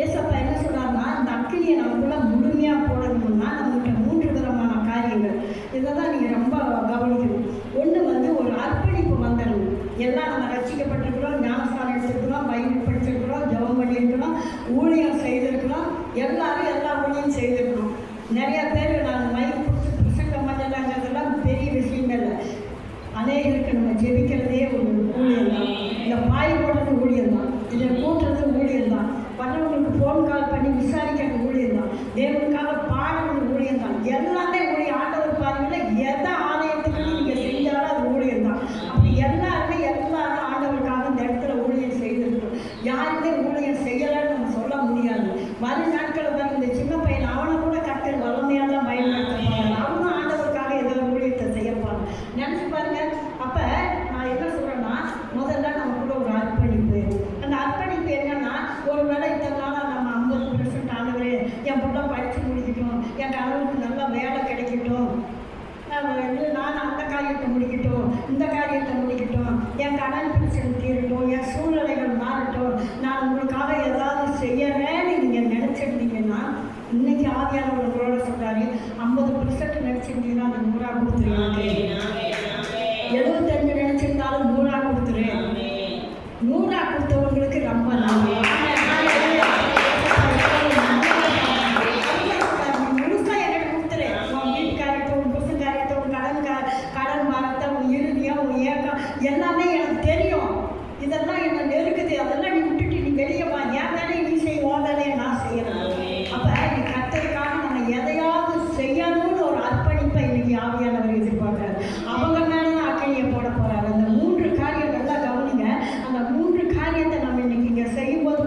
ஏசப்பா என்ன சொல்றாருன்னா, இந்த அக்கினியை நமக்குள்ள முழுமையாக போடணும்னா நம்மகிட்ட 3 விதமான காரியங்கள். இதை தான் நீங்கள் ரொம்ப கவனிக்கணும். ஒன்று ஒரு அர்ப்பணிப்பு வந்துடணும். எல்லாம் நம்ம ரசிக்கப்பட்டிருக்கிறோம், ஞானஸ்தானம் எடுத்துருக்கிறோம், பைபிள் படிச்சிருக்கிறோம், ஜெபம் பண்ணியிருக்கிறோம், ஊழியம் செய்திருக்கிறோம், எல்லாரும் எல்லா ஊழியம் செய்திருக்கிறோம். நிறையா பேர் நான் மைக் கொடுத்து பிரசங்கம் பண்ணலாங்கிறதெல்லாம் பெரிய விஷயம் இல்லை. அநேகருக்கு நம்ம ஜெபிக்கிறதே ஒரு ஊழியம் தான். இந்த பாய் போடுறது ஊழியம் தான், இதை கூட்டுறது ஊழியம் தான், வர்றவங்களுக்கு ஃபோன் கால் பண்ணி விசாரிக்கிறது ஊழியம் தான், தேவனுக்காக பாடுறது ஊழியம் தான். எல்லாமே ஊழியம். ஆண்டவர் பாருங்கள எதை ஆலயத்துக்கு நீங்கள் செஞ்சாலும் அது ஊழியம் தான். அப்படி எல்லாருமே எல்லாரும் ஆண்டவருக்காக இந்த இடத்துல ஊழியம் செய்திருக்கோம். யாருமே ஊழியம் செய்யலைன்னு நம்ம சொல்ல முடியாது. வரும் நாட்களை வரும் இந்த சின்ன பையன் அவனை கூட கர்த்தர் வல்லமையாக தான் பயன்படுத்துவாங்க. அவனும் ஆண்டவருக்காக ஏதோ ஊழியத்தை செய்யப்பாங்க. நினச்சி பாருங்க. அப்போ நான் என்ன சொல்கிறேன்னா, முதல்ல நமக்குள்ள ஒரு அர்ப்பணிப்பு. அந்த அர்ப்பணிப்பு என்னன்னா, ஒரு வேளை இத்தனை நாளாக நம்ம 50% ஆனவரே என் பிள்ளை படித்து முடிக்கட்டும், என் கணவனுக்கு நல்ல வேலை கிடைக்கட்டும், நான் அந்த காரியத்தை முடிக்கட்டும், இந்த காரியத்தை முடிக்கட்டும், என் கடன் பிரச்சனை தீரட்டும், என் சூழ்நிலைகள் மாறட்டும், நான் உங்களுக்காக ஏதாவது செய்யறேன்னு நீங்கள் நினச்சிருந்தீங்கன்னா, இன்னைக்கு ஆவியானவர் உங்களோட சொல்றாரு, 50% நினச்சிருந்தீங்கன்னா அந்த 100 கொடுத்துருவேன். 75 நினச்சிருந்தாலும் 100 கொடுத்துருவேன். 100 கொடுத்தவங்களுக்கு ரொம்ப நன்றி. எல்லாமே எனக்கு தெரியும். இதெல்லாம் என்ன நெருக்குது, அதெல்லாம் நீ விட்டுட்டு நீ வெளியே வா, என் வேலையை நீ செய்ய, உன் வேலையை நான் செய்யறேன். அப்போ நீ கர்த்தருக்காக நம்ம எதையாவது செய்யணும்னு ஒரு அர்ப்பணிப்பை இன்னைக்கு ஆவியானவர் எதிர்பார்க்குறாரு. அவங்க மேலே தான் அக்கறையை போட போறாரு. அந்த 3 காரியம் நல்லா கவனிங்க. அந்த 3 காரியத்தை நம்ம இன்னைக்கு இங்கே செய்யும்போது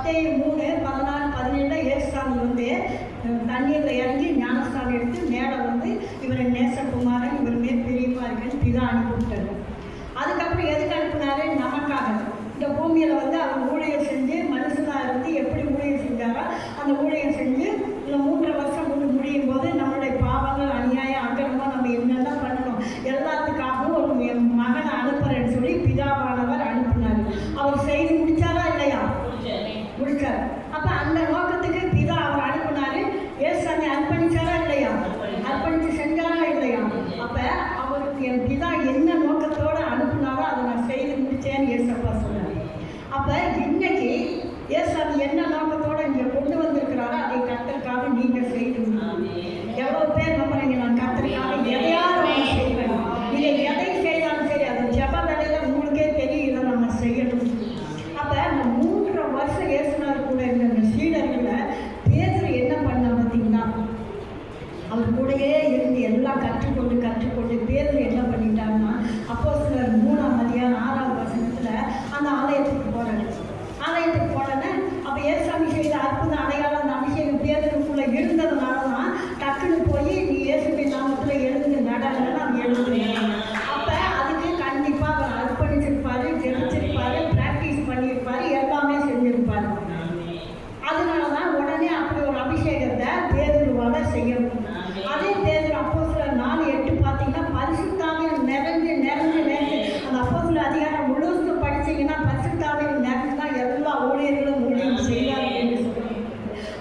மத்தேயு 3:16-17 இயேசுசாமி வந்து தண்ணீரில் இறங்கி ஞானஸ்தானம் எடுத்து மேலே வந்து இவரை நேசகுமாரன் இவர் மேல் பிரியமா இருக்குன்னு பிதா அனுப்பிவிட்டாரு. அதுக்கப்புறம் எதுக்கு அனுப்புனாரு? நமக்காக. இந்த பூமியில் வந்து அவர் ஊழியம் செஞ்சு மனுஷனாக இருந்து எப்படி ஊழியம் செஞ்சாரோ அந்த ஊழியம் செஞ்சு இந்த 3.5 வருஷம் முடியும் போது நம்மளுடைய பாவங்கள் அநியாயம் அக்கிரமம் நம்ம என்னெல்லாம் பண்ணணும் எல்லாத்துக்காகவும் ஒரு மகனை அனுப்புறேன்னு சொல்லி பிதாவானவர் அனுப்பினார். அவர் செய்து முடிச்சாரா இல்லையா? முடிச்சார். அப்போ அந்த நோக்கத்துக்கு பிதா அவர் அனுப்பினாரு. ஏசாமி அர்ப்பணிச்சாரா இல்லையா? அர்ப்பணித்து செஞ்சாரா இல்லையா? அப்போ அவருக்கு என் பிதா என்ன நோக்கத்தோடு அனுப்புனாரோ அதை நான் செய்து முடித்தேன்னு ஏசப்பா சொன்னார். அப்போ இன்னைக்கு ஏசாமி என்ன நோக்கத்தோடு இங்கே கொண்டு வந்திருக்கிறாரோ அதை கர்த்தருக்காக நீங்கள் செய்யணும். எவ்வளோ பேர் நம்புறீங்க நான் கர்த்தருக்காக எதையாவது ஒன்று செய்வேன். நீங்கள் எதை செய்தாலும் சரி அது ஜப வேலையில் உங்களுக்கே தெரியல நம்ம செய்யணும். அப்போ அந்த 3.5 வருஷம் ஏசுனார் கூட இருந்த சீடர்களை பேதுரு என்ன பண்ண பார்த்தீங்கன்னா அவர் கூடயே இருந்து எல்லாம் கற்றுக்கொண்டு பேதுரு என்ன பண்ணிட்டாங்கன்னா அப்போஸ்தலர் 3ஆம் அதிகாரம் 6ஆவது வசனத்தில் அந்த ஆலயத்துக்கு போகிறாரு. ஆலயத்துக்கு போனோன்னே அப்போ ஏசாமி செய்த அற்புத அடையாளம் அந்த அபிஷேகம் பேதுருக்குள்ளே இருந்ததுனால தான் டக்குன்னு போய் நீ இயேசுவின் நாமத்தில் எழுந்து நடன்னு அவன் எழுதுறேன். அப்போ அதுக்கு கண்டிப்பாக அவர் அர்ப்பணிச்சிருப்பாரு, ஜெபிச்சிருப்பாரு, ப்ராக்டிஸ் பண்ணியிருப்பாரு, எல்லாமே செஞ்சிருப்பாரு. அதனால தான் உடனே அப்படி ஒரு அபிஷேகத்தை பேதுருவால செய்யணும். அதே பேதுரு அப்போஸ்தலர் 4:8 பார்த்தீங்கன்னா பரிசுத்தாவியில் நிறைஞ்சு அந்த அப்போஸ்தலர் அதிகாரம் முழுசு படிச்சீங்கன்னா பரிசுத்தாவியில் நிறைஞ்சு தான் எல்லா ஊழியர்களும் ஊழியம் செய்வார் என்று சொல்லுவாங்க.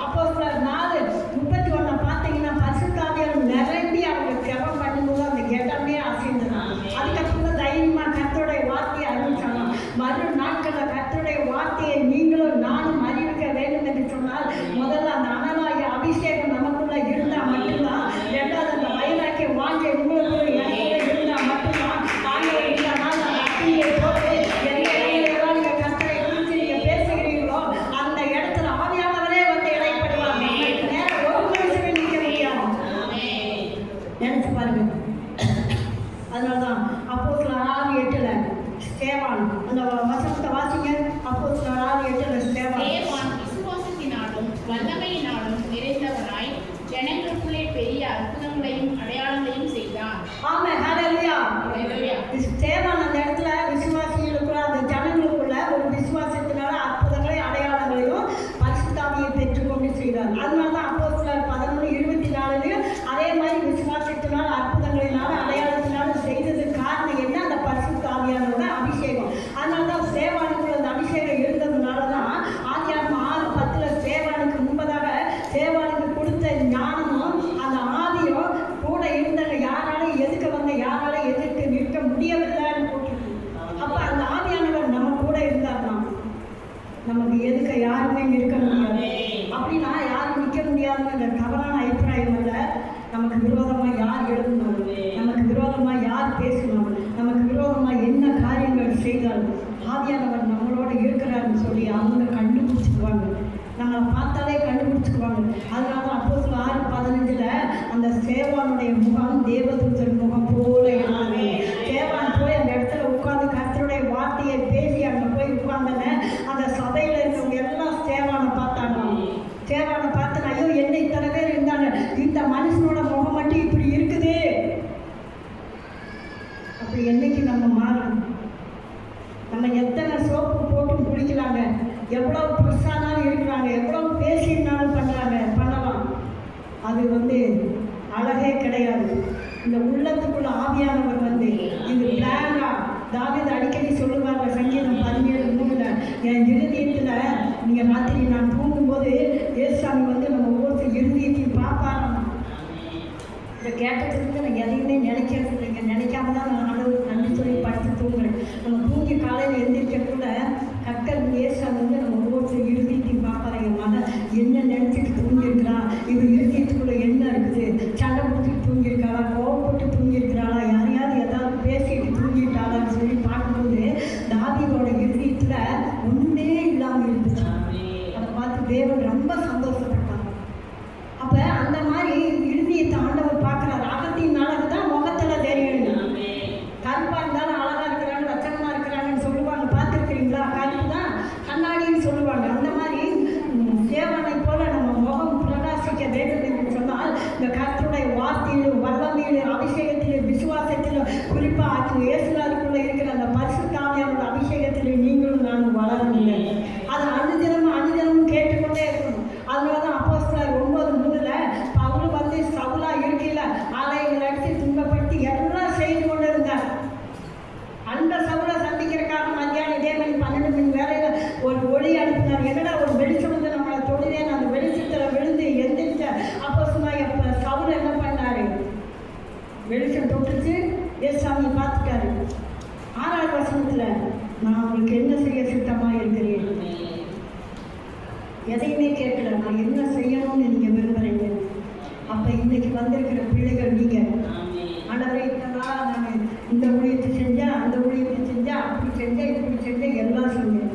அப்போஸ்தலர் 4:31 பார்த்தீங்கன்னா பரிசுத்தாவியில் நிரம்பி அவங்க ஜெபம் பண்ணும்போது அந்த இடமே அசைந்தது. அதுக்கப்புறம் தைரியமாக கர்த்தருடைய வார்த்தையை அறிவிச்சாங்க. மறு நாட்களில் கர்த்தருடைய வார்த்தையை நீங்களும் நானும் அறிவிக்க வேண்டும் என்று சொன்னால் முதல்ல அந்த அனலாகிய அபிஷேகம் நமக்குள்ள இருந்தால் மட்டும்தான். ரெண்டாவது அந்த வைராக்கிய வாஞ்சை உங்களுக்குள்ள எனக்குள்ள இருந்தால் மட்டும்தான். ஆண்டவர் இல்லைனால் அந்த அக்கினியை போட்டு எந்த இடத்துல நீங்கள் கர்த்தரை குறித்து நீங்கள் பேசுகிறீங்களோ அந்த இடத்துல ஆவியானவரே வந்து இடைப்படுவாங்க. நேரம் ஒரு மனுஷனை நிற்க முடியாது. நினைச்சு பாருங்க. அதனால்தான் அப்போஸ்தலர் 6:8 ஸ்தேவான் அந்த வசனத்தை வாசிங்க. அப்போஸ்தலர் 6:8 ஸ்தேவான் விசுவாசத்தினாலும் வல்லமையினாலும் நிறைந்தவனாய் ஜனங்களுக்குள்ளே பெரிய அற்புதங்களையும் அடையாளங்களையும் செய்தான். ஆமென். ஹல்லேலூயா. ஸ்தேவான் அந்த இடத்துல விசுவாசிகளுக்குள்ள அந்த ஜனங்களுக்குள்ள ஒரு விசுவாசத்தினால அற்புதங்களை அடையாளங்களையும் பரிசுத்தாவியை பெற்றுக்கொண்டு செய்தார். அதனால தான் அப்போஸ்தலர் 11:24 அதே மாதிரி விசுவாசத்தினால் அற்புதங்களினால அடையாளத்தினால செய்தது காரணம் என்ன? அந்த பரிசுத்தாவியானோட அபிஷேகம். அதனால தான் சேவானுக்குள்ள அந்த அபிஷேகம் இருந்ததுனால தான் ஆதியாகமம் 6:10 சேவானுக்கு முன்பதாக சேவானுக்கு கொடுத்த ஞானமும் அந்த ஆவியும் கூட இருந்தவங்க யாராலும் எதுக்க வந்த யாராலும் எதிர்த்து நிற்க முடியவில்லைன்னு போட்டிருக்கு. அப்போ அந்த ஆவியானவர் நம்ம கூட இருந்தார்னா நமக்கு எதுக்க யாருமே நிற்க முடியாது. அப்படின்னா யாரும் நிற்க முடியாதுங்கிற தவறான அபிப்பிராயம் அல்ல. நமக்கு விரோதமாக யார் எழுதணும், நமக்கு விரோதமாக யார் பேசணும், நமக்கு விரோதமாக என்ன காரியங்கள் செய்தால் ஆவியானவர் நம்மளோட இருக்கிறாருன்னு சொல்லி அவங்க கண்டுபிடிச்சிக்குவாங்க. நம்மளை பார்த்தாலே கண்டுபிடிச்சிக்குவாங்க. அதனால தான் அப்போஸ்தலர் 6:15 அந்த சேவானுடைய முகம் தேவதூதன் முகம் போல இருந்தது. சேவான் போய் அந்த இடத்துல உட்கார்ந்து கர்த்தருடைய வார்த்தையை பேசி அங்கே போய் உட்கார்ந்தன. அந்த சபையில் இருக்கவங்க எல்லாம் சேவானை பார்த்தாங்க. சேவானை பார்த்து ஐயோ என்ன இத்தனை பேர் இருந்தாங்க, இந்த மனுஷனோட முகம் மட்டும் இப்படி இருக்குது. அப்படி என்னைக்கு நம்ம மாறணும்? நம்ம எத்தனை சோப்பு போட்டு குளிக்கலாங்க, எவ்வளோ புதுசானாலும் இருக்கிறாங்க, எவ்வளோ பேசினாலும் பண்ணலாம். அது வந்து அழகே கிடையாது. இந்த உள்ளத்துக்குள்ள ஆவியானவர் வந்து இது பிளானா தாவீது அடிக்கடி சொல்லுவாங்க. சங்கீதம் 17:3 என் இருதயத்தில் நீங்கள் ராத்திரி நான் தூங்கும்போது ஏசாமி வந்து நம்ம ஒவ்வொருத்தர் இருதயத்தையும் பார்ப்பாராம். இதை கேட்டதுக்கு நான் எதையுமே நினைக்கிறது இல்லைங்க. நினைக்காம தான் நான் ஆண்டவருக்கு நன்றி சொல்லி படுத்து தூங்குறேன். நம்ம தூங்கி காலையில் எழுந்திரிக்க கூட கர்த்தர் ஏசாமி வந்து நம்ம ஒவ்வொருத்தர் இருதயத்தையும் பார்ப்பாரு. என் மகன் என்ன நினைச்சிட்டு தூங்கியிருக்கிறா, இது இருதயத்துக்குள்ள என்ன இருக்குது, சண்டை பிடிச்சிட்டு தூங்கியிருக்காளா, கோவப்பட்டு தூங்கியிருக்கிறாளா, யாரையாவது ஏதாவது பேசிட்டு தூங்கிட்டாளான்னு சொல்லி பார்க்கும்போது தாவீதோட இருதயத்தில் ஒன்றே இல்லாமல் இருந்துச்சு. அதை பார்த்து தேவன் ரொம்ப சந்தோஷப்பட்டாங்க. அப்போ அந்த மாதிரி இருதயத்தை ஆண்டவர் பார்க்குறாரு. அகத்தின் அழகு தான் முகத்தில் தெரியும். கருப்பாக இருந்தாலும் அழகாக இருக்கிறாங்க, லட்சணமாக இருக்கிறாங்கன்னு சொல்லுவாங்க. பார்த்துருக்கிறீங்களா? கருப்பு தான் கண்ணாடின்னு சொல்லுவாங்க. அந்த மாதிரி எதையுமே கேட்கல. நான் என்ன செய்யணும்னு நீங்கள் விரும்புகிறீங்க. அப்போ இன்னைக்கு வந்திருக்கிற பிள்ளைகள் நீங்கள் ஆண்டவரே, இதெல்லாம் நான் இந்த ஊழியத்தை செஞ்சேன், அந்த ஊழியத்தை செஞ்சேன், அப்படி செஞ்சேன், இப்படி செஞ்சேன், எல்லாம் செஞ்சேன்.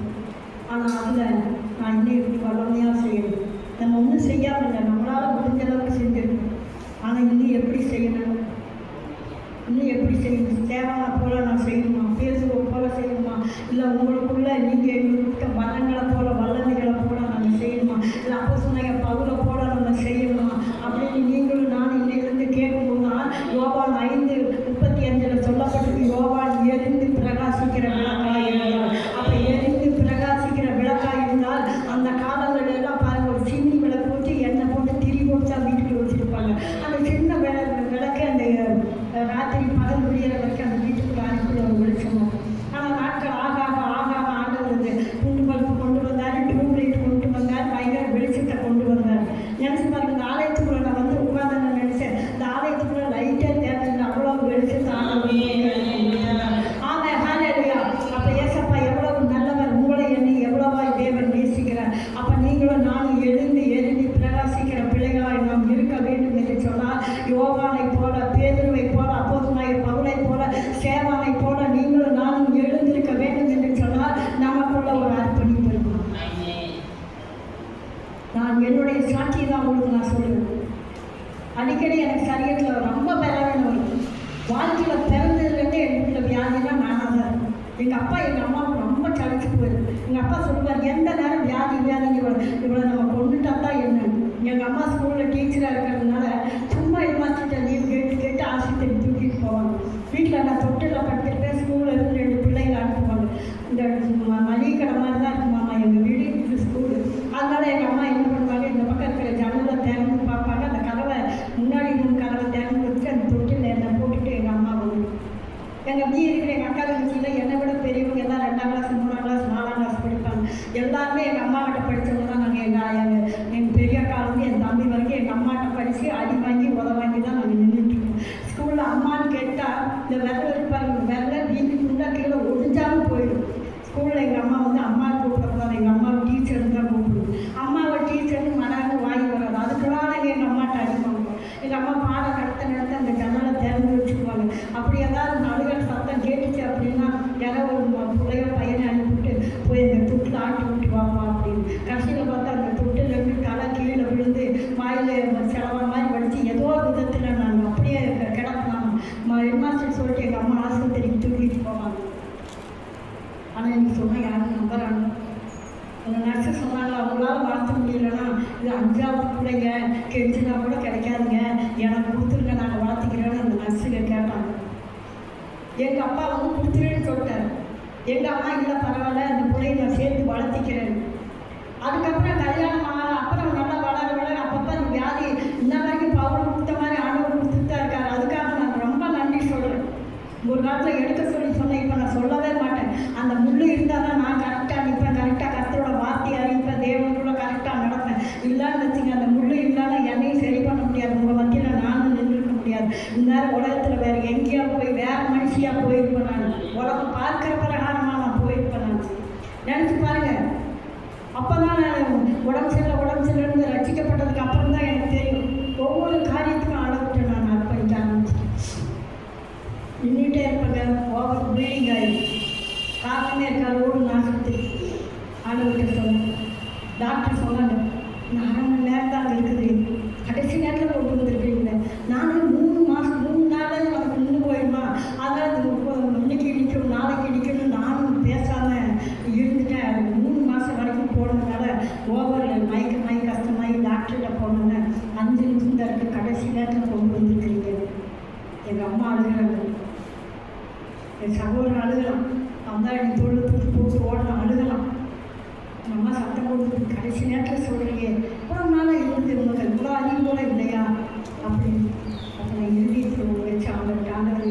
ஆனால் அதில் நான் இன்னும் இப்படி வல்லமையாக செய்யணும். நம்ம ஒன்றும் செய்யாமல் நம்மளால் முடிஞ்ச அளவுக்கு செஞ்சிருக்கோம். ஆனால் இன்னும் எப்படி செய்யணும், இன்னும் எப்படி செய்யணும்? தேவானை போல் நான் செய்யணுமா, பேசுவோம் போல் செய்யணுமா, இல்லை உங்களுக்குள்ள நீங்கள் எங்களுக்கு வல்லங்களை போல வல்லமைகளை போல நம்ம செய்யணுமா, இல்லை அப்போ சொன்ன பவுலை போல நம்ம செய்யணுமா அப்படின்னு நீங்களும் நானும் இன்னையிலேருந்து கேட்கும்போது தான் யோவான் 5:35 சொல்லப்பட்டிருக்கு. யோவான் எரிந்து பிரகாசிக்கிற விளக்காய் இருந்தால், அப்போ எரிந்து பிரகாசிக்கிற விளக்காய் இருந்தால் அந்த காலங்கள் எல்லாம் பாருங்கள், ஒரு சின்ன விளக்கு போட்டு எண்ணெய் போட்டு திரி போட்டு தான் வீட்டுக்கு வச்சுருப்பாங்க. அந்த சின்ன விளக்கு அந்த ராத்திரி பகல் விடிகிற வரைக்கும் அந்த வீட்டுக்குள்ள அனுப்பி ஒரு வெளிச்சம். ஆனால் நாட்கள் ஆக ஆக ஆக ஆக ஆண்டவர் வந்து குண்டு பல்பு கொண்டு வந்தார், டியூப் லைட் கொண்டு வந்தார், பயங்கர வெளிச்சத்தை கொண்டு வந்தார். நினச்சி பாருங்க, இந்த ஆலயத்துக்குள்ள நான் வந்து உட்காந்து நான் நினச்சேன், இந்த ஆலயத்துக்குள்ள லைட்டே தேவையில்லை, அவ்வளோ வெளிச்சத்தை அப்போ ஏசப்பா எவ்வளவு நல்லவர், உங்களை என்னை எவ்வளவா தேவன் நேசிக்கிறார். அப்போ நீங்களும் நானும் எழுந்து எரிந்து பிரகாசிக்கிற பிள்ளைகளாய் நாம் இருக்க வேண்டும் என்று சொன்னால் யோவானை போல, பேதுருவை போல, அப்போஸ்தலனாகிய பவுலை போல, சேவானை போல நீங்களும் நானும் எழுந்திருக்க வேண்டும் என்று சொன்னால் நமக்குள்ள ஒரு அர்ப்பணிப்பு இருக்கும். நான் என்னுடைய சாட்சி தான் உங்களுக்கு நான் சொல்லுவேன். அடிக்கடி எனக்கு சரீரத்தில் ரொம்ப பலவீனம் வரும். வாழ்க்கையில் பிறந்ததுலேருந்து எனக்கு வியாதினா நானாக தான் இருக்கும். எங்கள் அப்பா எங்கள் அம்மாவுக்கு ரொம்ப சளிச்சு போயிடும். எங்கள் அப்பா சொல்லுவார், எந்த நேரம் வியாதி இவ்வளோ நம்ம கொண்டுட்டா தான் என்ன. எங்கள் அம்மா ஸ்கூலில் டீச்சராக இருக்கிறதுனால சும்மா ஏமாற்றிட்ட லீவ் கேட்டு ஆஸ்பத்திரி தூக்கிட்டு போவாங்க. வீட்டில் நான் தொட்டில் படுத்துருப்பேன். ஸ்கூலில் இருந்து 2 பிள்ளைகளை அனுப்புவாங்க. இந்த மளிகை கடை மாதிரி தான் இருக்குமாம்மா எங்கள் வீடு, இது ஸ்கூலு. அதனால எங்கள் அம்மா என்ன பண்ணுவாங்க, இந்த பக்கம் இருக்கிற ஜன்னலை திறந்து பார்ப்பாங்க. அந்த கதவை முன்னாடி 3 கதவை திறந்து வச்சு அந்த தொட்டில் என்னை போட்டுட்டு எங்கள் அம்மா வந்து எங்கள் வீ இருக்கிற எங்கள் அக்கா தங்கச்சியில் என்னை விட பெரியவங்க எல்லாம் 2ஆம் கிளாஸ் 3ஆம் கிளாஸ் 4ஆம் கிளாஸ் படிப்பாங்க. எல்லாருமே எங்கள் அம்மாக்கிட்ட படித்தவங்க தான். நாங்கள் எங்கள் பெரிய அக்கா வந்து என் தம்பி வரைக்கும் எங்கள் அம்மாட்ட படித்து அடி வாங்கி உத வாங்கி தான் நாங்கள் நின்றுட்டுருக்கோம். ஸ்கூலில் அம்மான்னு கேட்டால் இந்த விரல் இருப்பாங்க, விரல வீட்டு ஃபுல்லாக கீழே ஒடிஞ்சாலும் போயிடும். ஸ்கூலில் எங்கள் அம்மா வந்து அம்மாவை கூப்பிடக்கூடாது, எங்கள் அம்மாவை டீச்சர்னு தான் கூப்பிடுவோம். அம்மாவை டீச்சர்னு மனது வாங்கி வராது. அதுக்கெல்லாம் நாங்கள் எங்கள் அம்மாட்ட அடிப்பாங்க. எங்கள் அம்மா பாடம் நடத்த அந்த ஜன்னலை திறந்து வச்சுக்குவாங்க. அப்படி ஏதாவது நடுகள் சத்தம் கேட்டுச்சு அப்படின்னா யாரோ ஒரு பிள்ளைய பையனை அனுப்பிவிட்டு போய் அந்த தொட்டில் ஆட்டி விட்டு வாமா அப்படின்னு. கடைசியில் பார்த்தா அந்த தொட்டிலேருந்து தலை கீழே விழுந்து வாயில் செலவா மாதிரி வடித்து ஏதோ ஒரு விதத்தில் நான் அப்படியே கிடக்கலாம். ஹெட்மாஸ்டர் சொல்லிட்டு எங்கள் அம்மா ஆஸ்பத்திரிக்கு தூக்கிட்டு போவாங்க. ஆனால் எனக்கு சொன்னால் யாரும் நம்புறாங்க. அந்த நர்ஸு சொன்னாங்க, அவங்களால வளர்த்த முடியலன்னா இது 5ஆவது பிள்ளைங்க கெடுத்துனா கூட கிடைக்காதுங்க, எனக்கு கொடுத்துருங்க, நாங்கள் வளர்த்துக்கிறோன்னு அந்த நர்ஸுங்க கேட்டாங்க. எங்கள் அப்பா வந்து கொடுத்துருன்னு சொல்லிட்டார். எங்கள் அம்மா இல்லை பரவாயில்ல, அந்த பிள்ளையை நான் சேர்த்து வளர்த்திக்கிறேன். அதுக்கப்புறம் கல்யாணம் ஆன அப்புறம் நல்லா வளர அப்பப்போ அந்த வியாதி இன்ன வரைக்கும் பவுல் கொடுத்த மாதிரி ஆண்டவர் கொடுத்துட்டு தான் இருக்காரு. அதுக்காக நான் ரொம்ப நன்றி சொல்கிறேன். ஒரு காலத்தில் எடுக்க சொன்னேன், இப்போ நான் சொல்லவே மாட்டேன். அந்த முள் இருந்தால் தான் நான் கரெக்டாக நிற்பேன், கரெக்டாக கர்த்தரோட வார்த்தையை அறிவிப்பேன், தேவனுக்குள்ள கரெக்டாக நடப்பேன். இல்லைன்னு வச்சுங்க, அந்த முள் இல்லைன்னா என்னையும் சரி பண்ண முடியாது, உங்கள் மத்தியில் நானும் நின்றுக்க முடியாது. இந்நேரம் உலகத்தில் வேறு எங்கேயோ போய் வேறு மனுஷியாக போயிருப்பேன். நான் உலகம் பார்க்குற பிரகாரமாக நான் போயிருப்பேன். நான் நினச்சி பாருங்கள். அப்போ தான் நான் உடம்பு சரியில்லைன்னு ரசிக்கப்பட்டதுக்கு அப்புறம் தான் எனக்கு தெரியும் ஒவ்வொரு காரியத்துக்கும் அளவுட்டு நான் அர்ப்பணிக்க ஆரம்பிச்சேன். நின்றுட்டே இருப்பேங்க, ஓவர் ப்ளீடிங் ஆகிடும். காரணமே இருக்காது, ஓடு நாசத்துக்கு ஆளுகிட்ட சொன்னேன். டாக்டர் சொன்னாங்க, 1/2 மணி நேரம் தான் இருக்குது, கடைசி நேரத்தில் கொண்டு வந்துருக்கீங்க. நானும் 3 நாள் உனக்கு நின்று போயிடுமா, அதனால் இன்னைக்கு இடிக்கணும் நாளைக்கு இடிக்கணும் நானும் பேசாமல் இருந்துட்டேன். 3 மாதம் வரைக்கும் போனதுனால ஓவர் மயக்கமாகி கஷ்டமாகி டாக்டர்கிட்ட போனோன்னே 5 நிமிஷம் தான் இருக்குது, கடைசி நேரத்தில் கொண்டு வந்துருக்கிறீங்க. எங்கள் அம்மா அழுகிறாங்க, என் சகோதரன் அழுகலாம், அவன் எனக்கு தொழில் போட்டு ஓடலாம், அழுகலாம். எங்கள் அம்மா சத்தம் போட்டு கடைசி நேரத்தில் சொல்கிறீங்க, இவ்வளோ நாளாக இருந்து உங்களுக்கு இவ்வளோ அறிவு கூட இல்லையா அப்படின்னு. அப்போ நான் இறுதியத்தில் வச்சு ஆண்டவர்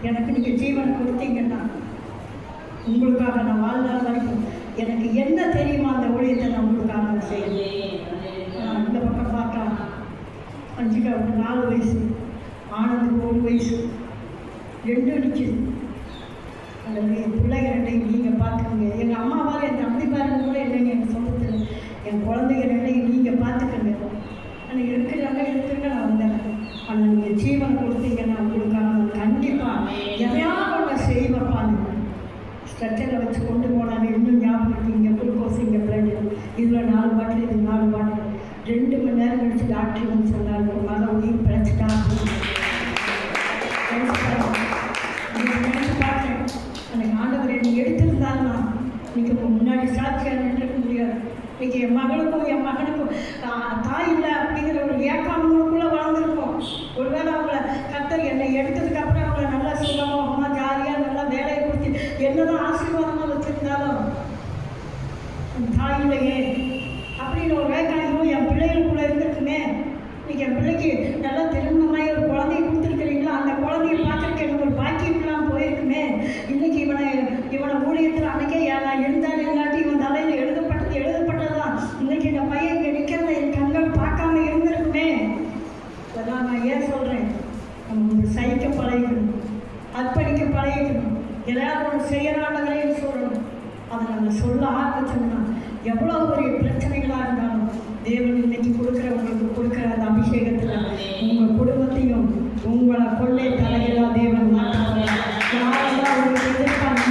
எனக்கு நீங்கள் ஜீவனை கொடுத்தீங்கன்னா உங்களுக்காக நான் வாழ்நாள் வரைக்கும் எனக்கு என்ன தெரியுமா அந்த ஊழியத்தை நான் உங்களுக்காக செய்யணும். இந்த பக்கம் பார்த்தா 4 வயசு, ஆனந்துக்கு 1 வயசு, 2 நிற்கிது. அந்த பிள்ளைங்க 2 நீங்கள் பார்த்துக்கோங்க. எங்கள் அம்மாவால் என் தம்பி பாருங்க கூட இல்லைங்க எனக்கு சொல்லுறது. என் குழந்தைங்க இதில் 4 பாட்டில் இது 4 பாட்டில் 2 மணி நேரம் கழிச்சு டாக்டர் வந்து சொன்னார் உங்கள் மகன் உயிர் பிழைச்சிட்டா நினைச்சு பார்த்தேன். எனக்கு ஆண்டவரை நீ எடுத்திருந்தாருன்னா இன்னைக்கு முன்னாடி சாட்சியாக நின்றுக்க முடியாது. இன்னைக்கு என் மகனுக்கும் தாய் இல்லை அப்படிங்கிற ஒரு ஏக்காமக்குள்ளே வாழ்ந்துருக்கோம். ஒருவேளை அவங்கள கர்த்தர் என்னை எடுத்ததுக்கப்புறம் அவங்கள நல்லா சுகமாக ஜாலியாக நல்லா வேலையை கொடுத்து என்னதான் ஆசீர்வாதமாக வச்சுருந்தாலும் தாய் இல்லையே அப்படின்னு ஒரு வேக்காயும் என் பிள்ளைகளுக்குள்ளே இருந்திருக்குமே. இன்னைக்கு என் பிள்ளைக்கு நல்லா திருமணமாய் ஒரு குழந்தைய கொடுத்துருக்குறீங்களா, அந்த குழந்தைய பார்க்கறதுக்கு எனக்கு ஒரு பாக்கியம்லாம் போயிருக்குமே. இன்னைக்கு இவனை ஊழியத்தில் அன்னைக்கே நான் எழுந்தாலும் இல்லாட்டி இவன் தலையில் எழுதப்பட்டதுதான் இன்னைக்கு இந்த பையன் இங்கே நிற்கிறத என் கண்கள் பார்க்காம இருந்திருக்குமே. அதெல்லாம் நான் ஏன் சொல்கிறேன், நம்ம சகிக்க பழகிக்கணும், அர்ப்பணிக்க பழகிக்கணும், எதாவது ஒன்று செய்யறானவரையும் சொல்லணும். அதை நம்ம சொல்ல ஆரம்பிச்சோம்னா எவ்வளோ பெரிய பிரச்சனைகளாக இருந்தாலும் தேவன் இன்னைக்கு உங்களுக்கு கொடுக்குற அந்த அபிஷேகத்தில் உங்கள் குடும்பத்தையும் உங்களை கொள்ளை தலைகளாக தேவன் மாற்றாங்க. யாரெல்லாம் உங்களுக்கு எதிர்ப்பாங்க,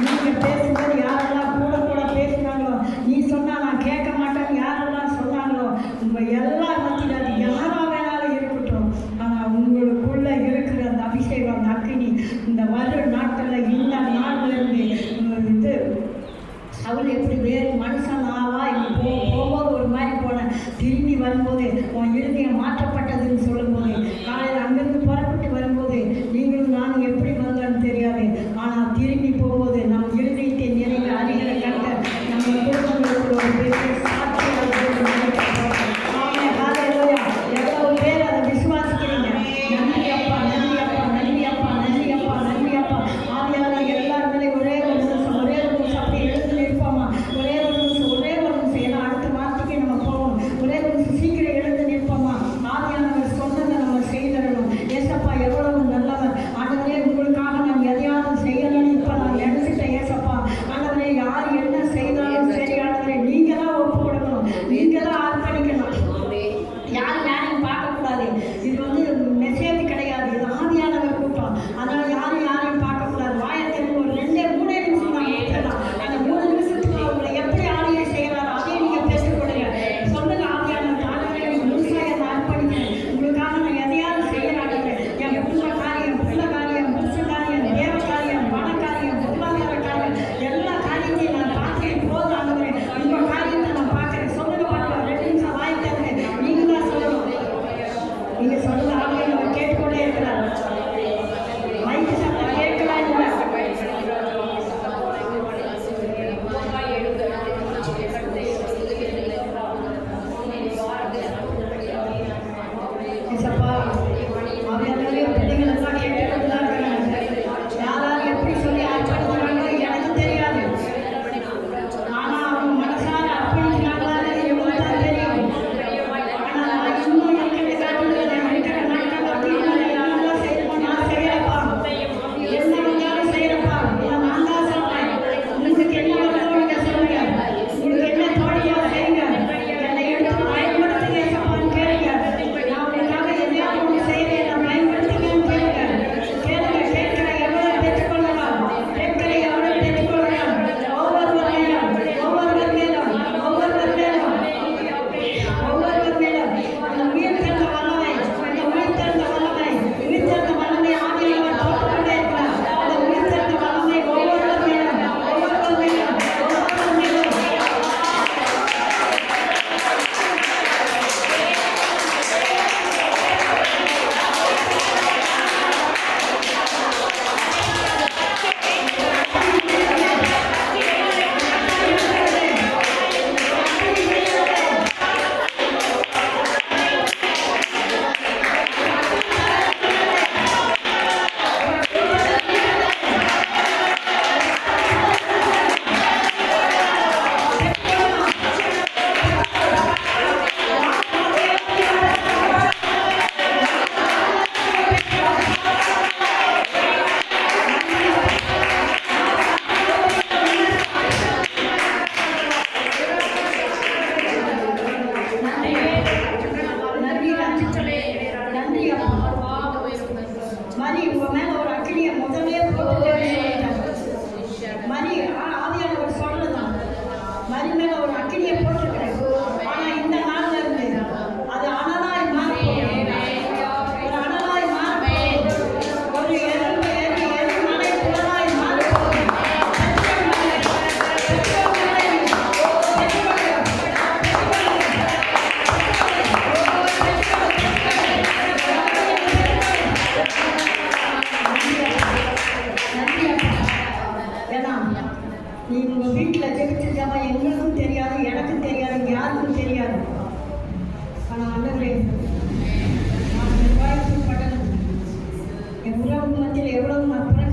நீங்கள் பேசும்போது யாரெல்லாம் கூட பேசுனாங்களோ, நீ சொன்னால் நான் கேட்க மாட்டேன்னு யாரெல்லாம் சொன்னாங்களோ, உங்கள் எல்லார் மத்தியில் அது யாராக வேணாலும் இருக்கட்டும். ஆனால் உங்களுக்குள்ளே இருக்கிற அந்த அபிஷேகம், அந்த அக்கினி இந்த வர நாட்களில் இந்த நாள்லேருந்து இது அவள் எப்படி வேறு மனுஷன் ஆவா இப்போ போகும்போது ஒரு மாதிரி போனேன், திரும்பி வரும்போது உன் இருதயம் மாற்றப்பட்டதுன்னு சொல்லும்போது காலையில் அங்கேருந்து புறப்பட்டு வரும்போது நீங்களும் நானும் எப்படி வந்தோன்னு தெரியாது. ஆனால் திரும்பி போகும்போது நம் இருதயத்தை நிறைய அறிகிற கண்ட நம்ம குடும்பங்களுக்கு ஒரு பெரிய சாட்சியாக எவ்வளோ பேர் அதை விசுவாசிக்கிறீங்க. நன்றி அப்பா, நன்றி அப்பா, நன்றி அப்பா, நன்றி அப்பா, நன்றி அப்பா. ஆவியான எல்லாருமே ஒரே ஒரு நிமிஷம் அப்படி எழுந்து நிற்போமா, ஒரே ஒரு நிமிஷம் ஏன்னா அடுத்த வார்த்தைக்கு நம்ம போவோம். ஒரே ஒரு நிமிஷம் சீக்கிரம் எழுந்து நிற்போமா.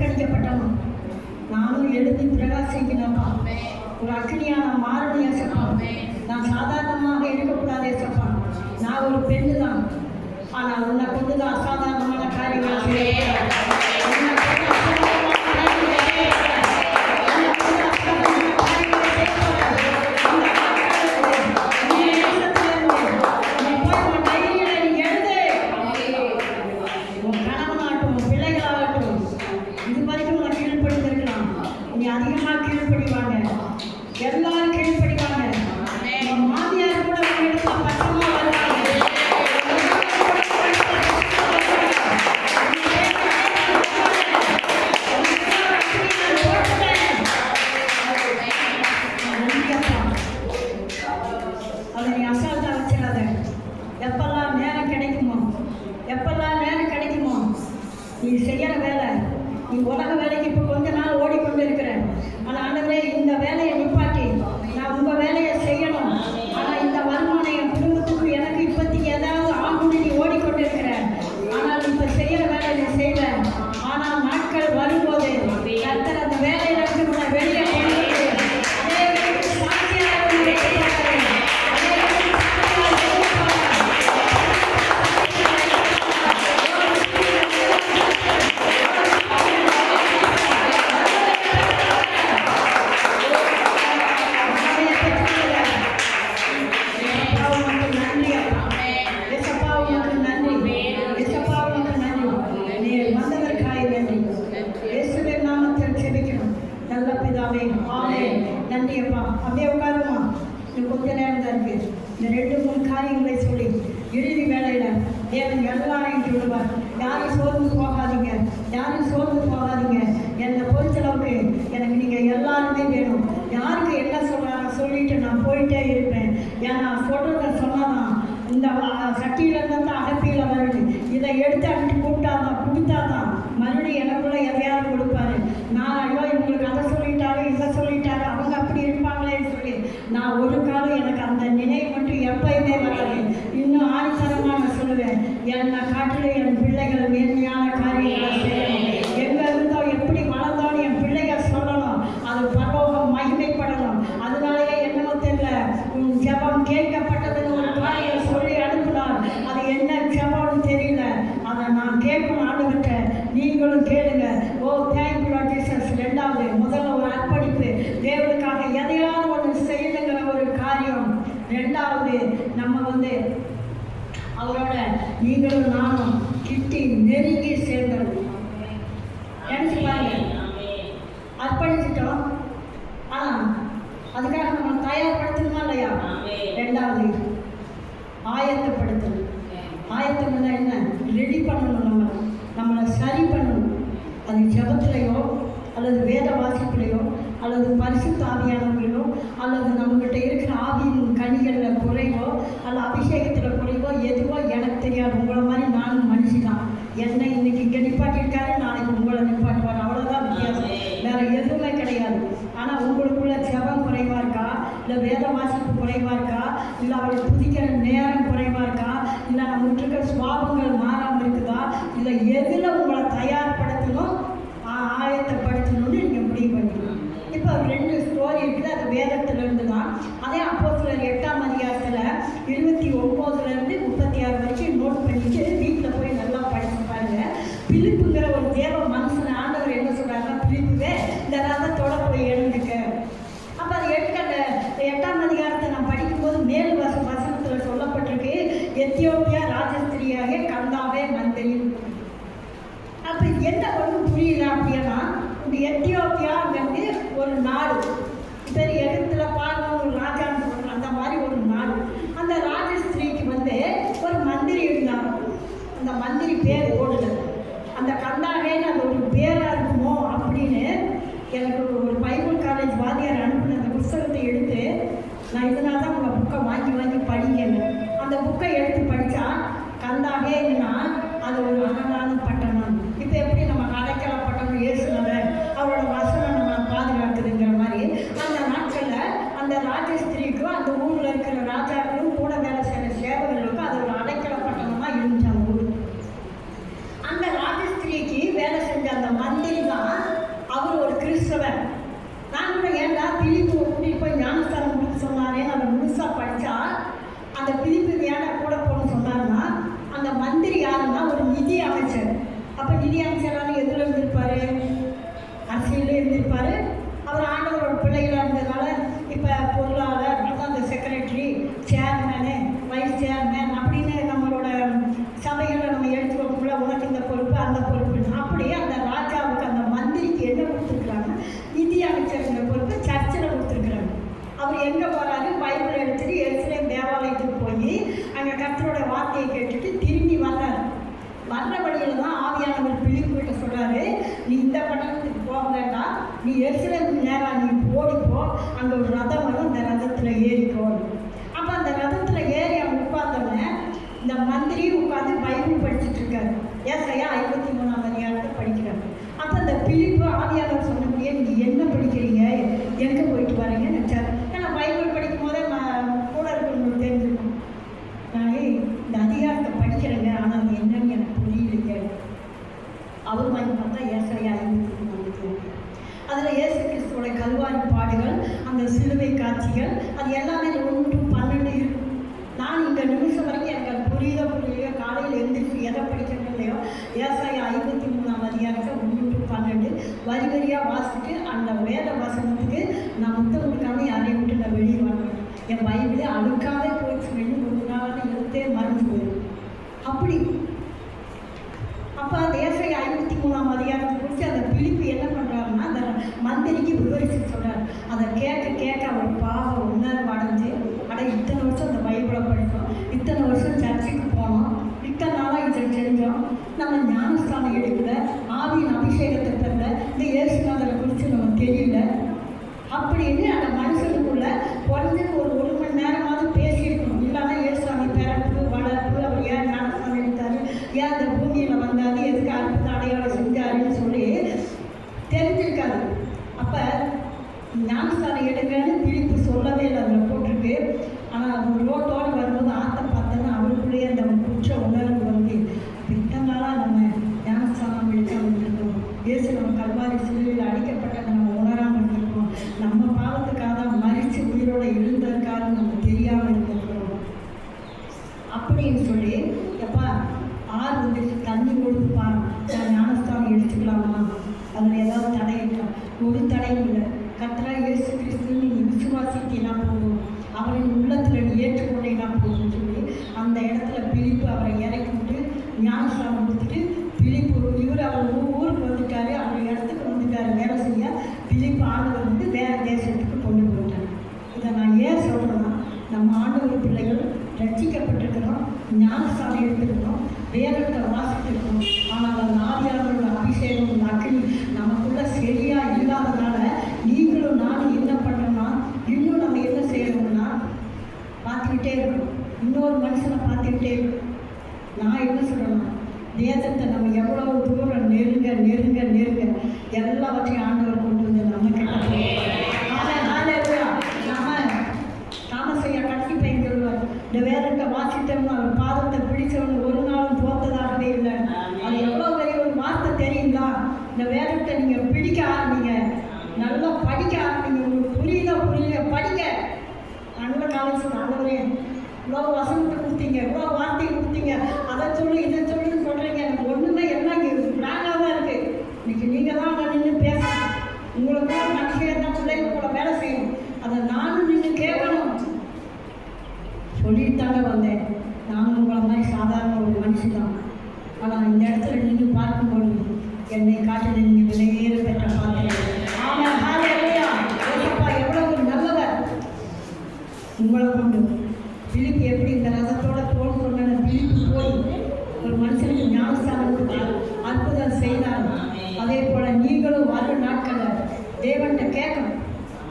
தோற்கடிக்கப்பட்டவன். நானும் எழுதி பிரகாசிக்கணும்ப்பா. ஒரு அக்னியா நான் மாறணும் ஏசப்பா. நான் சாதாரணமாக இருக்கக்கூடாது ஏசப்பா. நான் ஒரு பெண்ணு தான், ஆனால் உன்னை கொண்டு தான் அசாதாரணமான காரியங்களை செய்யக்கூடாது. உன்னை கொண்டு அசாதாரணமான காரியங்களை செய்யக்கூடாது. உன்னை கொண்டு அசாதாரணமான காரியங்களை செய்யக்கூடாது. நீ நேசத்துல இருந்து நீ போய் உன் டைரியில நீ எழுது. உன் கணவனாகட்டும், உன் பிள்ளைகளாகட்டும், இது வரைக்கும் உன்னை கீழ்ப்படுத்திருக்கலாம். நீ அதிகமாக கீழ்ப்படிவாங்க. எல்லாரும் கீழ்ப்படிவாங்க. உன் மாமியார் கூட உன்னிடத்துல பக்கமா வருவாங்க. அதை நீ அசால்ட்டா வச்சிடாத. எப்பெல்லாம் நேரம் கிடைக்குமோ, எப்பெல்லாம் நேரம் கிடைக்குமோ, நீ செய்யற வேலை, நீ உலக வேலைக்கு இப்போ கொஞ்ச நாள் ஓடிக்கொண்டு இருக்கிற. ஆனால் ஆண்டவரே, இந்த வேலையை நிப்பாட்டி நான் உங்க வேலையை செய்யணும். ஆனால் இந்த வருமானம் என் குடும்பத்துக்கு எனக்கு இப்போதைக்கு ஏதாவது ஆகும்னு நீ ஓடிக்கொண்டு இருக்கிற. ஆனால் இப்போ செய்யற வேலை நீ செய்யல. ஆனால் நாட்கள் வரும்போது கர்த்தர் அந்த வேலையில இருந்து உன்னை வெளியே கொண்டு வந்து அநேகருக்கு சாட்சியாக உன்னை வைப்பார். அநேகருக்கு சாட்சியாக வைப்பார். நன்றி அப்பா. அப்படியே உட்காருமா. இன்னும் கொஞ்ச நேரம் தான் இருக்கு. இந்த 2-3 காரியங்களை சொல்லி இறுதி வேலையில தேவன் எல்லாரையும் விடுவார். யாரும் சோர்ந்து போகாதீங்க, யாரும் சோர்ந்து போகாதீங்க. என்னை பொறுத்தளவுக்கு எனக்கு நீங்க எல்லாருமே வேணும். யாருக்கு என்ன சொல்றாங்க சொல்லிட்டு நான் போயிட்டே இருப்பேன். ஏன்னா சொல்றத சொன்னாதான் இந்த சட்டியில இருந்து அகப்பியில வருது. இதை எடுத்து அனுப்பி கொடுத்தாதான் மறுபடியும் எனக்குள்ள எதையாவது கொடுப்பாரு. நான் ஐயோ இவங்களுக்கு அதை சொல்லிட்டாரு, இதை சொல்லிட்டாரு, அவங்க அப்படி இருப்பாங்களேன்னு சொல்லி நான் ஒரு காலம் எனக்கு அந்த நினைவு மட்டும் எப்பயுமே வராது. இன்னும் ஆணித்தரமாக நான் சொல்லுவேன், என்னை காட்டில என் பிள்ளைகள் மேன்மையான காரியங்களை செய்யணும். எங்க இருந்தோ எப்படி வளர்ந்தோன்னு என் பிள்ளைகள் சொல்லணும். அது பரலோகம் மகிமைப்படணும். அதனாலேயே என்னமோ தெரியல, உன் ஜெபம் கேட்கப்பட்டதுன்னு ஒரு காரியம் சொல்லி அனுப்பினார். அது என்ன ஜெபம்னு தெரியல. அதை நான் கேட்கணும். ஆண்டுகிட்ட நீங்களும் கேளுங்க. ஓ தேங்க்யூ லார்ட் ஜீசஸ். 2வது, முதல்ல ஒரு அர்ப்பணிப்பு, தேவனுக்காக எதையாவது ஒன்று செய்யணுங்கிற ஒரு காரியம். 2வது, நம்ம அவரோட நீங்களும் நானும் கிட்டி நெருங்கி சேர்ந்தோம். நினைச்சு பாருங்க, அர்ப்பணிச்சிட்டோம். ஆனால் அதுக்காக நம்ம தயார்படுத்தணுமா இல்லையா? 2வது, ஆயத்தப்படுத்தணும். ஆயத்தம்னா என்ன? ரெடி பண்ணணும். நம்மளை சரி பண்ணணும். அது ஜெபத்திலையோ அல்லது வேத வாசிப்பிலையோ அல்லது பரிசுத்த ஆவியானவர்களோ அல்லது நம்மகிட்ட இருக்கிற ஆவியின் கனிகளில் குறைவோ அல்லது அபிஷேகத்தில் குறைவோ எதுவோ எனக்கு தெரியாது. உங்களை மாதிரி நானும் மனுஷி தான். என்னை இன்னைக்கு இங்கே நிப்பாட்டியிருக்காரு, நாளைக்கு உங்களை நிப்பாட்டுவார். அவ்வளோதான் வித்தியாசம், வேறு எதுவுமே கிடையாது. ஆனால் உங்களுக்குள்ள ஜெபம் குறைவாக இருக்கா, இல்லை வேத வாசிப்பு குறைவாக இருக்கா, இல்லை அவளை துதிக்கிற நேரம் குறைவாக இருக்கா, இல்லை நம்மகிட்ட இருக்கிற சுவாபங்கள் மாறாமல் இருக்குதா, இல்லை எதில் உங்களை தயார்படுத்தணும் ஆயத்தப்படுத்தணும்னு நீங்கள் முடிவு பண்ணிக்கலாம். இப்போ 2 ஸ்டோரி இருக்குது. அது வேதத்திலிருந்து தான். அதே அப்போஸ்தலர் 8ஆம் அதிகாரத்தில் 29லேருந்து 36 வரைக்கும் நோட் பண்ணிட்டு வீட்டில் போய் நல்லா படிச்சு பாருங்க. பிலிப்புங்கிற ஒரு தேவ மனுஷனை ஆண்டவர் என்ன சொல்கிறாருன்னா, பிலிப்புவே இந்த ரதத்தோட போய் எழுந்துக்க. அப்போ அது அந்த 8ஆம் அதிகாரத்தை நான் படிக்கும்போது மேல் வசனத்தில் சொல்லப்பட்டிருக்கு, எத்தியோப்பியா ராஜஸ்திரியாக கந்தாவே மந்திரி. அப்போ என்ன ஒன்றும் புரியல. அப்படின்னா இந்த எத்தியோப்பியாங்கிறது ஒரு நாடு. சரி, இடத்துல பாருங்க, ஒரு ராஜான்னு சொல்கிறாங்க, அந்த மாதிரி ஒரு நாடு. அந்த ராஜஸ்திரிக்கு ஒரு மந்திரி இருந்தாங்க. அந்த மந்திரி பேர் ஓடல. அந்த கந்தாகேன்னு அது ஒரு பேராக இருக்குமோ அப்படின்னு எனக்கு ஒரு பைபிள் காலேஜ் வாத்தியார் அனுப்பின அந்த புத்தகத்தை எடுத்து நான் இதனால தான் உங்கள் புக்கை வாங்கி படிக்கல. அந்த புக்கை எடுத்து படித்தா கந்தாகேன்னா அது ஒரு அழகான பட்டணம். இப்போ எப்படி நம்ம அடைக்கல பட்டணம் இயேசுனவர் அவரோட வசனம் நம்ம பாதுகாக்குதுங்கிற மாதிரி அந்த நாட்களில் அந்த ராஜஸ்திரி முழுசாக படித்தா அந்த பிலிப்பு ஏன்னா கூட போகணும்னு சொன்னாருன்னா, அந்த மந்திரி யாருன்னா ஒரு நிதி அமைச்சர். அப்போ நிதி அமைச்சரான எதில் இருந்திருப்பார்? அரசியலே இருந்திருப்பார். அவர் ஆண்டவரோட பிள்ளைகளாக இருந்ததுனால இப்போ பொருளாளர், அந்த செக்ரட்டரி, சேர்மேனு, வைஸ் சேர்மேன் அப்படின்னு நம்மளோட சபைகளில் நம்ம எடுத்து வைக்கல, உனக்கு இந்த பொறுப்பு அந்த பொறுப்பு. அப்படியே அந்த ராஜாவுக்கு அந்த மந்திரிக்கு என்ன கொடுத்துருக்குறாங்க? நிதி அமைச்சருங்கிற பொறுப்பு சர்ச்சில் கொடுத்துருக்குறாங்க. அவர் எங்கே போகிறாரு? பைபிள் எடுத்துட்டு எருசலேம் தேவாலயத்துக்கு போய் அங்கே கர்த்தரோட வார்த்தையை கேட்டுட்டு திரும்பி வர்றாரு. வர்ற வழியில் தான் ஆவியானவர் பிலிப்புகிட்ட சொல்கிறாரு, நீ இந்த பட்டணத்துக்கு போக வேண்டாம், நீ எருசலேமுக்கு நேராக நீ ஓடிப்போ, அங்கே ஒரு ரதம் வரும், அந்த ரதத்தில் ஏறிக்கோ. அப்போ அந்த ரதத்தில் ஏறி அவன் உட்கார்ந்தோடனே இந்த மந்திரி உட்காந்து பைபிள் படிச்சுட்டு இருக்காரு. ஏசாயா 53ஆம் அதிகாரத்தை படிக்கிறாரு. அப்போ அந்த பிலிப்பு ஆவியானவர் சொன்னபடியே, நீ என்ன படிக்கிறீங்க, எங்கே போயிட்டு வரீங்கன்னு நினச்சாரு. ஏன்னா பைபிள் படிக்கும் போதே கூட இருக்கிறவங்களுக்கு தெரிஞ்சிருக்கும். நான் இந்த அதிகாரத்தை படிக்கிறேங்க, ஆனால் அது என்னன்னு எனக்கு புரியலைங்க. அவர் வாங்கி பார்த்தா ஏசாயா 53ஆம் அதிகாரம். அதில் இயேசு கிறிஸ்துவோட கல்வாரி பாடுகள், அந்த சிலுவை காட்சிகள், அது எல்லாமே 1 to 12 இருக்கும். நான் இந்த நிமிஷம் வரைக்கும் எனக்கு அது புரியலையோ காலையில் எழுந்திரிச்சு எதை படிக்கிறது இல்லையோ, ஏசாயா 53ஆம் அதிகாரத்தை 1 to 12 வரி வரியாக வாசிட்டு அந்த வேத வசனத்துக்கு நான் முத்தம் கொடுக்காம யாரையும் விட்டு நான் வெளியே வரேன். என் பைபிளே அழுக்காவே போயிடுச்சு, வெளியே ஒரு நாளாக எழுத்தே மறந்து போயிடும். அப்படி அப்போ அந்த ஏசாயா 53ஆம் அதிகாரத்தை குறித்து அந்த பிலிப்பு என்ன பண்ணுறாருன்னா, அந்த மந்திரிக்கு விவரித்து சொல்கிறார். அதை கேட்க அவர் பாவம் உணர்வு அடைஞ்சு, இத்தனை வருஷம் அந்த பைபிளை படித்தோம், இத்தனை வருஷம் சர்ச்சுக்கு போனோம், இத்தனை நாளாக இதை செஞ்சோம், நம்ம ஞானஸ்தானம் எடுக்கல, ஆவியின் அபிஷேகத்தை பெறல, இந்த இயேசுநாதரை குறித்து நம்ம தெரியல அப்படின்னு அந்த மனுஷனுக்குள்ள குறைஞ்சது ஒரு மணி நேரமாவது பேசியிருக்கணும். இல்லைன்னா இயேசுசாமி பிறப்பு வளர்ப்பு, அவர் ஏன் ஞானஸ்தானம் எடுத்தார், ஏன் அந்த பூமியில் வந்தார், எதுக்கு அற்புத அடையாளம் செஞ்சாருன்னு சொல்லி தெரிஞ்சிருக்காது. அப்போ ஞானஸ்தானம் எடுங்கன்னு பிலிப்பு சொல்லவே இல்லை, அதில் போட்டிருக்கு. ஆனால் அது ரோட்டோடு வரும்போது ஆற்ற பார்த்தோன்னா அவருக்குள்ளேயே அந்த குற்ற உணர்வு வந்து, இத்தனை நாளாக நம்ம ஞானஸ்தானம் எடுக்காமல் இருக்கோம், இயேசு நம்ம கல்வாரி சிலுவையில் அடிக்கப்பட்டதை நம்ம உணராமல் இருந்திருக்கோம், நம்ம பாவத்துக்காக தான் மறித்து உயிரோடு எழுந்ததுக்காக நம்ம தெரியாமல் இருந்திருக்கிறோம் அப்படின்னு சொல்லி, எப்பா ஆறு வந்துட்டு தண்ணி கொடுத்துப்பா, நான் ஞானஸ்தானம் எடுத்துக்கலாமா, அதில் ஏதாவது தடை இருக்கா? ஒரு தடையும் இல்லை. கர்த்தராகிய இயேசு கிறிஸ்து நீ விசுவாசித்தீனா போதும், அவரை உள்ளத்தில் நீ ஏற்றுக்கொண்டீனா போதும்னு சொல்லி அந்த இடத்துல பிலிப்பு அவரை இறக்கி விட்டு ஞானஸ்தானம் கொடுத்துட்டு, பிலிப்பு இவர் அவர் ஊருக்கு வந்துட்டார், அவர் இடத்துக்கு வந்துட்டார் வேலை செய்ய. பிலிப்பு ஆண்டவர் வந்து வேறு தேசத்துக்கு கொண்டு போயிட்டார். இதை நான் ஏன் சொல்கிறேன்னா, நம்ம ஆண்டவர் பிள்ளைகள் ரட்சிக்கப்பட்டிருக்கிறோம், ஞானஸ்தானம் எடுத்துருக்கிறோம், வேதத்தை வாசித்திருக்கோம். ஆனால் அந்த ஆவியானவரோட அபிஷேகம் அக்கினி நமக்குள்ள சரியாக இல்லாதனால நீங்களும் நானும் என்ன பண்ணுறோம்னா, இன்னும் நம்ம என்ன செய்யணும்னா பார்த்துக்கிட்டே இருக்கணும், இன்னொரு மனுஷனை பார்த்துக்கிட்டே இருக்கணும். நான் என்ன சொல்லணும், வேதத்தை நம்ம எவ்வளோ தூரம் நெருங்க நெருங்க நெருங்க எல்லாவற்றையும் ஆண்டவர் கொண்டு வந்து நம்ம கிட்ட நம்ம தாமசையா கட்சி பையன் சொல்லுவார், இந்த வேதத்தை வாசித்தவங்க அவர் பாதத்தை பிடிச்சவங்க ஒரு நாளும் தோத்ததாகவே இல்லை. அது எவ்வளோ பெரிய ஒரு வார்த்தை தெரியுங்களா? இந்த வேதத்தை நீங்கள் பிடிக்க ஆரம்பிங்க, நல்லா படிக்க ஆரம்பிங்க, உங்களுக்கு புரியல படிங்க. நல்ல காலேஜ் ஆண்டவரே இவ்வளோ வசனத்தை கொடுத்தீங்க, இவ்வளோ வார்த்தையை கொடுத்தீங்க, அதை சொல்லி இதை சொல்லின்னு சொல்கிறீங்க, எனக்கு ஒன்றுமே எல்லாம் பிளானாக தான் இருக்குது. இன்னைக்கு நீங்கள் தான் அங்கே நின்று பேசணும், உங்களுக்கு மனுஷன் தான் பிள்ளைங்க கூட வேலை செய்யணும், அதை நானும் நின்று கேட்கணும் சொல்லிட்டாங்க வந்தேன். நானும் உங்களை மாதிரி சாதாரண ஒரு மனுஷன் தான். ஆனால் இந்த இடத்துல நின்று பார்க்கும்பொழுது என்னை காட்டில் நீங்கள் விலையேற பெற்ற பார்க்கிறேன். ஆமாம், ஹல்லேலூயா. ஏசப்பா எவ்வளவு நல்லவர். உங்களை கொண்டு பிலிப்பு எப்படி இந்த ரதத்தோட தோல் சொன்ன பிலிப்பு போய் ஒரு மனுஷனுக்கு ஞானஸ்தானம் கொடுத்தார், அற்புதம் செய்தார். அதே போல் நீங்களும் வரும் நாட்களில் தேவன்கிட்ட கேட்கணும்.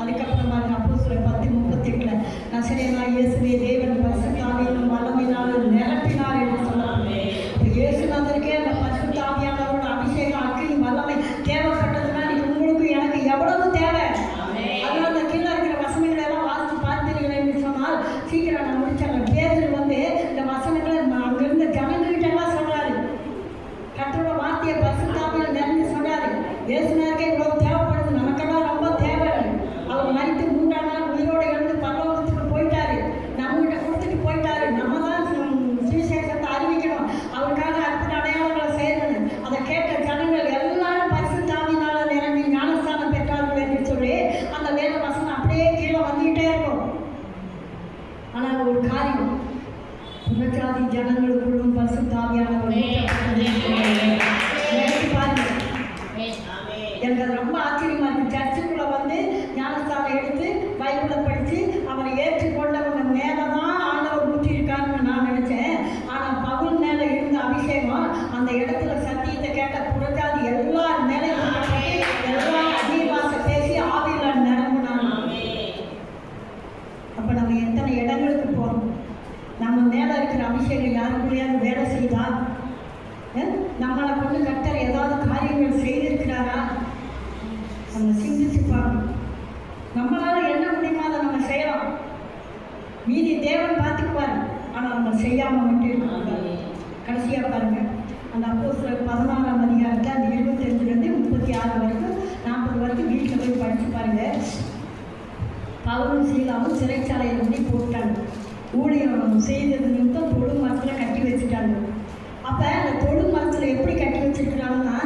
அதுக்கப்புறமா அப்போஸ்தலர் 10:38 நசரேயனாகிய இயேசுவை தேவன் பரிசுத்த ஆவியினாலும் வல்லமையினாலும் நிரப்பினார் என்று சொல்லப்படுது. இயேசுநாதருக்கே அந்த பரிசுத்த ஆவியானவரோட அபிஷேகம் அக்கினி வல்லமை தேவைப்பட்டதுன்னா உங்களுக்கு எனக்கு எவ்வளவு தேவை. அதனால அந்த கீழே இருக்கிற வசனங்களை எல்லாம் வாசித்து பார்த்தீர்களேன்னு சொன்னால் சீக்கிரம் நான் முடிச்சாங்க. பேதர் வந்து இந்த வசனங்களை அங்கிருந்த ஜனங்கள்கிட்டலாம் சொல்றாரு, கர்த்தரோட வார்த்தையை பரிசுத்த ஆவியால் நிறைஞ்சு சொன்னாரு. இயேசுநாதருக்கே இவ்வளவு தேவைப்படுது, நமக்கெல்லாம் ரொம்ப தேவை. அவர் மரித்து 3ஆம் நாள் உயிரோடு எழுந்து பரலோகத்துக்கு போயிட்டாரு. ஆனால் ஒரு காரியம், புறஜாதி ஜனங்களுக்குள்ளும் பரிசுத்த ஆவியானவர் நினைச்சு பாருங்க. எனக்கு அது ரொம்ப ஆச்சரியமா இருக்கு. சர்ச்சுக்குள்ள வந்து ஞானஸ்தானம் எடுத்து பைபிளை படித்து அவரை ஏற்றுக்கொண்டவங்க மேலதான் ஆண்டவர் ஊற்றிருக்காருன்னு நான் நினைச்சேன். ஆனால் பவுல் மேல இருந்த அபிஷேகம் அந்த இடத்துல சத்தியத்தை கேட்ட புறஜாதி எல்லார் மேலையும் எல்லாம் அதிவாச பேசி ஆவியில நிரம்புனாங்க. அப்ப நம்ம எத்தனை இடங்களுக்கு போறோம்? நம்ம மேல இருக்கிற அபிஷேகம் யாருக்குள்ளேயாவது வேலை செய்தா? நம்மளை கொண்டு கர்த்தர் ஏதாவது காரியங்கள் செய்திருக்கிறாரா? நம்ம சிந்திச்சு பார்க்கணும். நம்மளால என்ன முடியுமோ அதை நம்ம செய்யலாம். மீதி தேவன் பார்த்துக்குவார். ஆனால் நம்ம செய்யாம மட்டும் இருக்கக்கூடாது. கடைசியா பாருங்க, அந்த அப்போஸ்தலர் 16ஆம் அதிகாரத்தை அந்த 25 36 வரைக்கும் 40 வரைக்கும் வீட்டில் போய் படிச்சு பாருங்க. பவுலும் சீலாவும் சிறைச்சாலையில் பண்ணி போட்டாங்க. ஊழியம் செய்தது நிமித்தம் தொழு மரத்தில் கட்டி வச்சுட்டாங்க. அப்போ அந்த தொழு மரத்தில் எப்படி கட்டி வச்சுருக்கிறாங்கன்னா,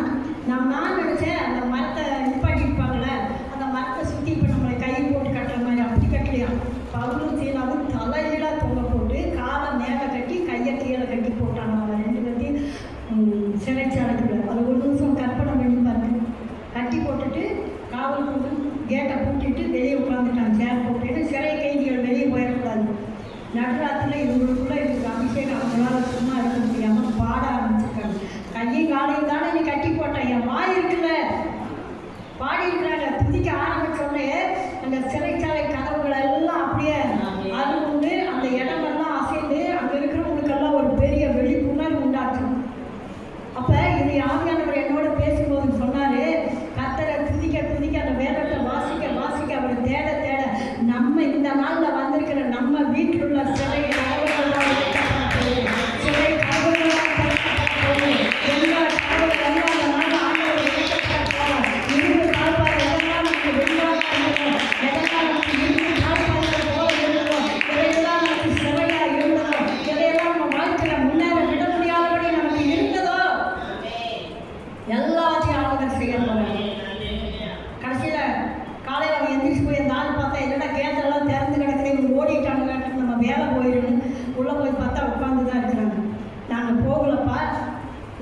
நான் நினச்சேன் அந்த மரத்தை நிப்பாட்டிருப்பாங்களே, அந்த மரத்தை சுற்றி இப்போ நம்மளை கை போட்டு கட்டுற மாதிரி அப்படி கட்டலையாம். பவுலும் சீலாவும் தலையீழாக தொங்க போட்டு காலை மேலே கட்டி கையை கீழே கட்டி போட்டாங்க. அவன் 2 பேர்த்தையும் சிறைச்சாலைக்குள்ள அது ஒரு நிமிஷம் கற்பனை பண்ணி பாருங்க. கட்டி போட்டுட்டு காவல் போட்டு கேட்டை பூட்டிட்டு வெளியே உட்காந்துட்டாங்க. சேர் போட்டுட்டு சிறை கைதிகள் வெளியே போயிடக்கூடாது. நடுராத்திரில் இவங்களுக்குள்ள இதுக்கு அபிஷேகம் அவங்களால சும்மா இருக்க முடியாமல் பாட ஆரம்பிச்சிருக்காங்க. கையும் காலையும் தானே நீ கட்டி போட்டேன், என் வாய் இருக்குல்ல பாடி இருக்கிறாங்க. துதிக்க ஆரம்பிச்சோடனே அந்த சிறைச்சாலை கதவுகள் எல்லாம் அப்படியே அது உண்டு. அந்த இடமெல்லாம் அசைந்து அங்கே இருக்கிறவங்களுக்கெல்லாம் ஒரு பெரிய வெளிப்புணர்வு உண்டாச்சு. அப்போ இது ஆவியானவர் என்னோட பேசும்போது சொன்னார், கர்த்தரை துதிக்க துதிக்க அந்த வேதத்தை வாசிக்க வாசிக்க அவரை தேட தேட நம்ம இந்த நாளில் வந்திருக்கிற நம்ம வீட்டில் உள்ள சிலை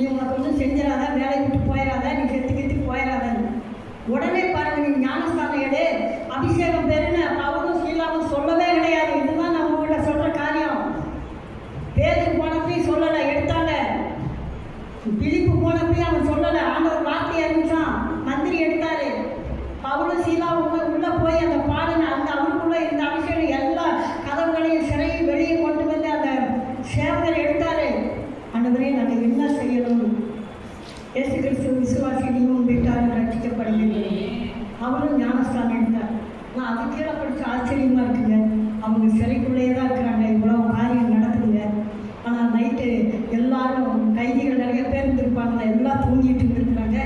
நீ உனக்கு ஒன்றும் செஞ்சிடாத, வேலை விட்டு போயிடாத, நீ செத்துக்கிட்டு போயிடாதன்னு உடனே பாருங்க. நீ ஞானஸ்தானம் எடு, அபிஷேகம் பெருன்னு பவுலும் சீலாவும் சொல்லவே கிடையாது. இதுதான் நம்ம உங்கள்கிட்ட சொல்ற காரியம். பேருக்கு போனப்பையும் சொல்லலை, எடுத்தாங்க. பிலிப்பு போனப்பையும் அவன் சொல்லலை, ஆண்டவர் வார்த்தையை அறிவிச்சான். மந்திரி எடுத்தாரு. பவுலும் சீலாவும் உள்ள போய் அந்த பாடனை அந்த அவருக்குள்ள இருந்த அபிஷேகம் எல்லா கதவுகளையும் சிறையை வெளியே கொண்டு வந்து அந்த சேவகர் எடுத்தாரு. ஆண்டவரே நாங்கள் என்ன செய்யணும்? இயேசு கிறிஸ்து விசுவாசி நீயும் வீட்டாரும் ரட்சிக்கப்படுகிறது. அவரும் ஞானஸ்தானம் எடுத்தார். நான் அது கீழே படித்து ஆச்சரியமாக இருக்குங்க. அவங்க சிறைக்குள்ளேயே தான் இருக்கிறாங்க, இவ்வளோ காரியம் நடக்குதுங்க. ஆனால் நைட்டு எல்லாரும் கைதிகள் நிறைய பேர் இருந்திருப்பாங்க, எல்லாம் தூங்கிட்டு இருந்திருக்கிறாங்க.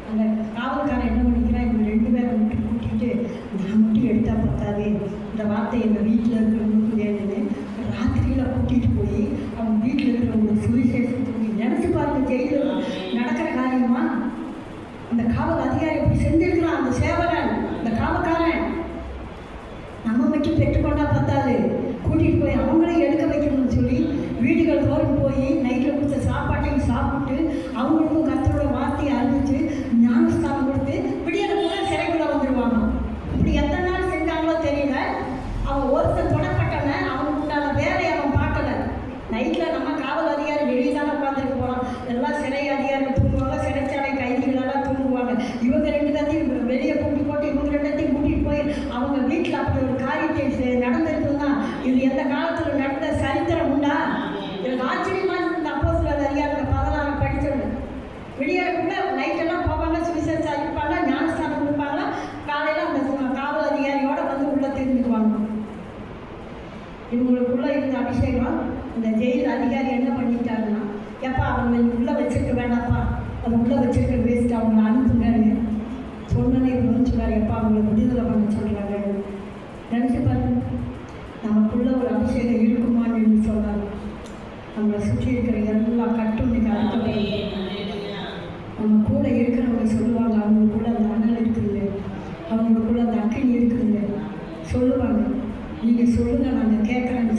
அந்த காவல்காரன் என்ன பண்ணிக்கிறான், இவங்க 2 பேரை மட்டும் கூட்டிகிட்டு நான் மட்டும் எடுத்தால் பத்தாது, இந்த வார்த்தை எங்கள் வீட்டில் இருக்கிறவங்களுக்கு வேணும்னு ராத்திரியில் கூட்டிகிட்டு போய் அவங்க வீட்டில் இருக்கிறவங்களுக்கு சுவிசேஷத்துக்கு நினச்சி பார்த்து ஜெயிலில் நடக்கிற காரியமா? அந்த காவல் அதிகாரி எப்படி செஞ்சிருக்கிறான்? அந்த சேவகன், அந்த காவல்காரன் நம்ம மட்டும் பெற்றுக்கொண்டா பத்தாது, கூட்டிகிட்டு போய் அவங்களையும் எடுக்க வைக்கணும்னு சொல்லி வீடுகள் தோறும் போய் நைட்டில் கொடுத்த சாப்பாட்டையும் சாப்பிட்டு அவங்களுக்கும் கர்த்தரோட வார்த்தையை அறிவிச்சு ஞானஸ்தானம் கொடுத்து விடியல கூட சிறைக்குள்ள வந்துடுவாங்க. இப்படி எத்தனை நாள் செஞ்சாங்களோ தெரியல. அவன் ஒருத்தர் தொடப்பட்டவன், அவனுக்கு உண்டான வேலையை அவன் பார்க்கல. நைட்டில் நம்ம காவல் அதிகாரி வெளியே தானே உட்காந்துட்டு போகிறோம். எல்லாம் சிறை அதிகாரிகள் தூங்குவாங்க, சிறைச்சாலை கைதிகளெல்லாம் தூங்குவாங்க. இவங்க 2 பேர்த்தையும் வெளியே கூட்டி போட்டு இவங்க 2 பேர்த்தையும் கூட்டிகிட்டு போய் அவங்க வீட்டில் அப்படி ஒரு காரியத்தை நடந்திருக்குன்னா இது எந்த காலத்தில் நடந்த சரித்திரம் உண்டா? எனக்கு ஆச்சரியமாக இருந்த அப்போஸ்தலர் அதிகாரத்தில் 16 படித்தவங்க விடியறதுக்குள்ள நைட்டெல்லாம் போவாங்க, சுவிசேஷம் அறிவிப்பாங்க, ஞானஸ்தானம் கொடுப்பாங்க. காலையில் அந்த காவல் அதிகாரியோட வந்து உள்ளே தெரிஞ்சுக்குவாங்க. இவங்களுக்குள்ள இருந்த அபிஷேகம் இந்த ஜெயில் அதிகாரி என்ன பண்ணிட்டாருன்னா, எப்பா அவங்க உள்ளே வச்சிருக்க வேண்டாப்பா, அது உள்ளே வச்சிருக்க வேஸ்ட், அவங்களை அனுப்புங்க சொன்னே. இவங்க சொன்னார், எப்பா அவங்களை விடுதலை பண்ண சொல்கிறாங்க. நினச்சி பாருங்க, நமக்குள்ள ஒரு அபிஷேகம் இருக்குமான்னு சொன்னாங்க. நம்மளை சுற்றி இருக்கிற எல்லா கட்டும் இன்னைக்கு அறுக்கப்படும். நம்ம கூட இருக்கிறவங்க சொல்லுவாங்க, அவங்களுக்குள்ள அந்த அனல் இருக்குதுங்க, அவங்களுக்குள்ள அந்த அக்கினி இருக்குதுங்க சொல்லுவாங்க. நீங்கள் சொல்லுங்கள், நாங்கள் கேட்குறேன்னு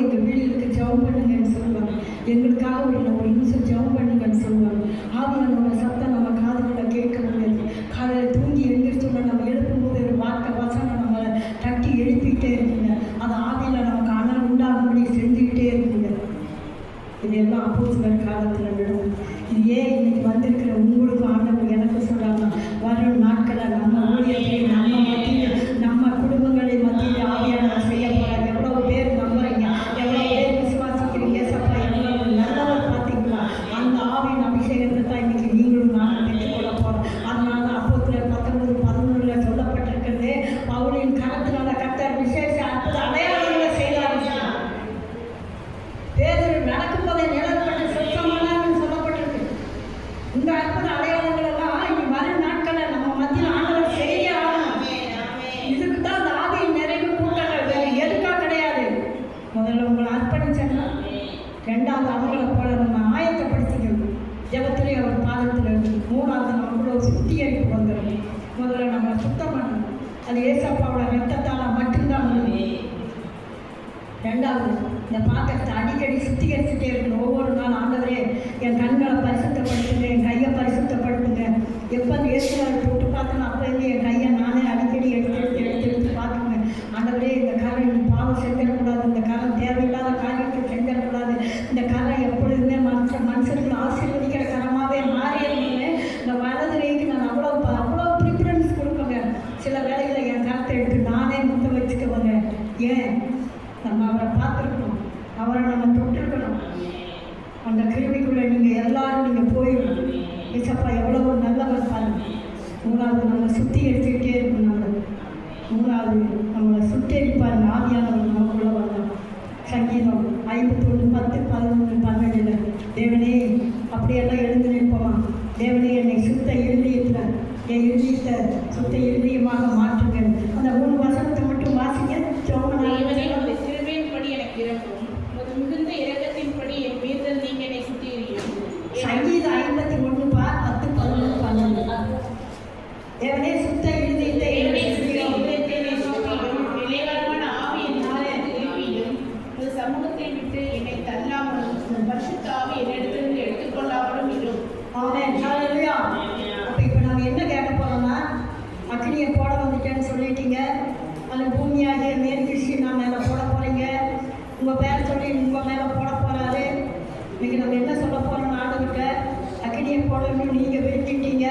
எங்கள் வீடுகளுக்கு ஜெபம் பண்ணுங்கன்னு சொல்லுவாங்க. எங்களுக்காக ஒரு நிமிஷம் ஜெபம் பண்ணுங்கன்னு சொல்லுவாங்க. ஆவியானோட சத்தம் நம்ம காதுகளை கேட்க முடியாது. காலையில் தூங்கி எழுந்திரிச்சோன்னா நம்ம எழுப்பும்போது ஒரு வார்த்தை வசனம் நம்மளை தட்டி எழுப்பிக்கிட்டே இருக்குங்க. அது ஆவியில் நமக்கு அனல் உண்டாகும்படி செஞ்சுக்கிட்டே இருக்குங்க. இதெல்லாம் அப்போஸ்தலர் காலத்தில் நடக்கும். இது ஏன் இன்னைக்கு வந்திருக்கிற உங்களுக்கும் ஆண்டவர் எனக்கு சொல்றாங்க, வரும் நாட்களை நம்ம ஊழியத்தை நம்ம மத்தியில் நம்ம குடும்பங்களை மத்தியில் ஆவியானவர் செய்ய போறாங்க. எவ்வளவு பேர் நம்புறீங்க, எவ்வளவு பேர் விசுவாசிக்கிறீங்க, சப்பா எவ்வளவு நல்லவர் பார்த்தீங்களா? அந்த ஆவியின் அபிஷேகத்தை தான் இன்னைக்கு நீங்களும் நானும் பெற்றுக்கொள்ள போறோம். அதனால அப்போஸ்தலர் 19:11 சொல்லப்பட்டிருக்கிறது, பவுலின் கரத்தினால கர்த்தர் விசேஷ அற்புத அடையாளங்களை செய்தார். பேதுரு நடக்கும் போதே நிழல்பட்டு சொச்சமானான்னு சொல்லப்பட்டிருக்கு. இந்த அற்புத அடையாளங்கள் எல்லாம் இனி வரும் நாட்களை நம்ம மத்தியில் ஆண்டவர் செய்ய ஆகணும். இதுக்கு தான் அந்த ஆவியின் நிறைவு கூட்டங்கள், வேறு எதுக்காக கிடையாது. முதல்ல உங்களை அர்ப்பணிச்சேன்னா, ரெண்டாவது அவங்கள போல நம்ம ஆயத்தப்படுத்திக்கணும். ஜெபத்திலே அவர் பாதத்தில் இருந்து, மூணாவது நம்மளோட சுத்திகரிப்பு வந்துடும். முதல்ல நம்ம சுத்தம் பண்ணணும். அது ஏசப்பாவோட ரத்தத்தால் மட்டும்தான் முடியும். ரெண்டாவது, இந்த பாத்திரத்தை அடிக்கடி சுத்திகரிச்சுட்டே இருக்கணும். ஒவ்வொரு நாள் ஆண்டவரே என் கண்களை பரிசுத்தப்படுத்துங்க, என் கையை பரிசுத்தப்படுத்துங்க. எப்போ அந்த ஏசுவாரை போட்டு பார்த்தோன்னா அப்போ என் கையை நானே அடிக்கடி எடுத்து பார்த்துங்க. ஆண்டவரே இந்த காரை நீ பாவம் செஞ்சிடக்கூடாது, இந்த காரம் தேவையில்லாத காரியத்தை செஞ்சிடக்கூடாது, இந்த காரை எப்பொழுதுமே மனுஷர்கள் ஆசீர்வதிக்கிற கரமாகவே மாறிடுங்க. இந்த வலது கைக்கு நான் அவ்வளோ ப்ரிஃபரன்ஸ் கொடுப்பேங்க. சில வேலைகளை என் கரத்தை எடுத்து நானே முத்த வச்சுக்குவேங்க. ஏன்? நம்ம அவரை பார்த்துருக்கணும், அவரை நம்ம தொட்டிருக்கணும். அந்த கிருமிக்குள்ளே நீங்கள் எல்லாரும் நீங்கள் போயிடணும். ஏசப்பா எவ்வளவோ நல்லவர் பாருங்க. மூணாவது, நம்ம சுத்திகரிச்சுக்கிட்டே இருக்கணும். மூணாவது, நம்மளை சுட்டெரிப்பாருங்க. ஆவியானவர் நமக்குள்ளே வரலாம். சங்கீதம் 51:10, 11, 12 தேவனே அப்படியெல்லாம் எழுந்து நிற்போமா? தேவனே என்னை சுத்த இருதயத்தில், என் இருதயத்தை சுத்த இருதயமாக மாற்றுங்க. அந்த 3 வசனத்தை மட்டும் வாசிங்க. மிகுந்த இரக்கத்தின்படி என் மீது நீங்க என்னை சுத்திகரியும். சங்கீதம் 51 10, 11, 12 தேவனே சுத்த இருதயத்தை நிலைவரமான ஆவி என்னாலே திருப்பியும் ஒரு சமூகத்தை விட்டு என்னை தள்ளாமலும் பரிசுத்த ஆவி என்னிடத்திலிருந்து எடுத்துக்கொள்ளாமலும் இரும். ஆமென். ஹல்லேலூயா. அப்போ இப்போ நம்ம என்ன கேட்க போறோம்னா, அக்னியை போட வந்துட்டேன்னு சொல்லிட்டீங்க. அந்த பூமியாகிய மேற்கிருஷ்ணி நான் மேலே போட போறீங்க. உங்கள் பேர் சொல்லி உங்கள் மேலே போட போகிறாரு. இன்றைக்கி நம்ம என்ன சொல்ல போகிறோம்? ஆண்டவர்கிட்ட அக்னியை போடணும்னு நீங்கள் விரும்பிட்டீங்க.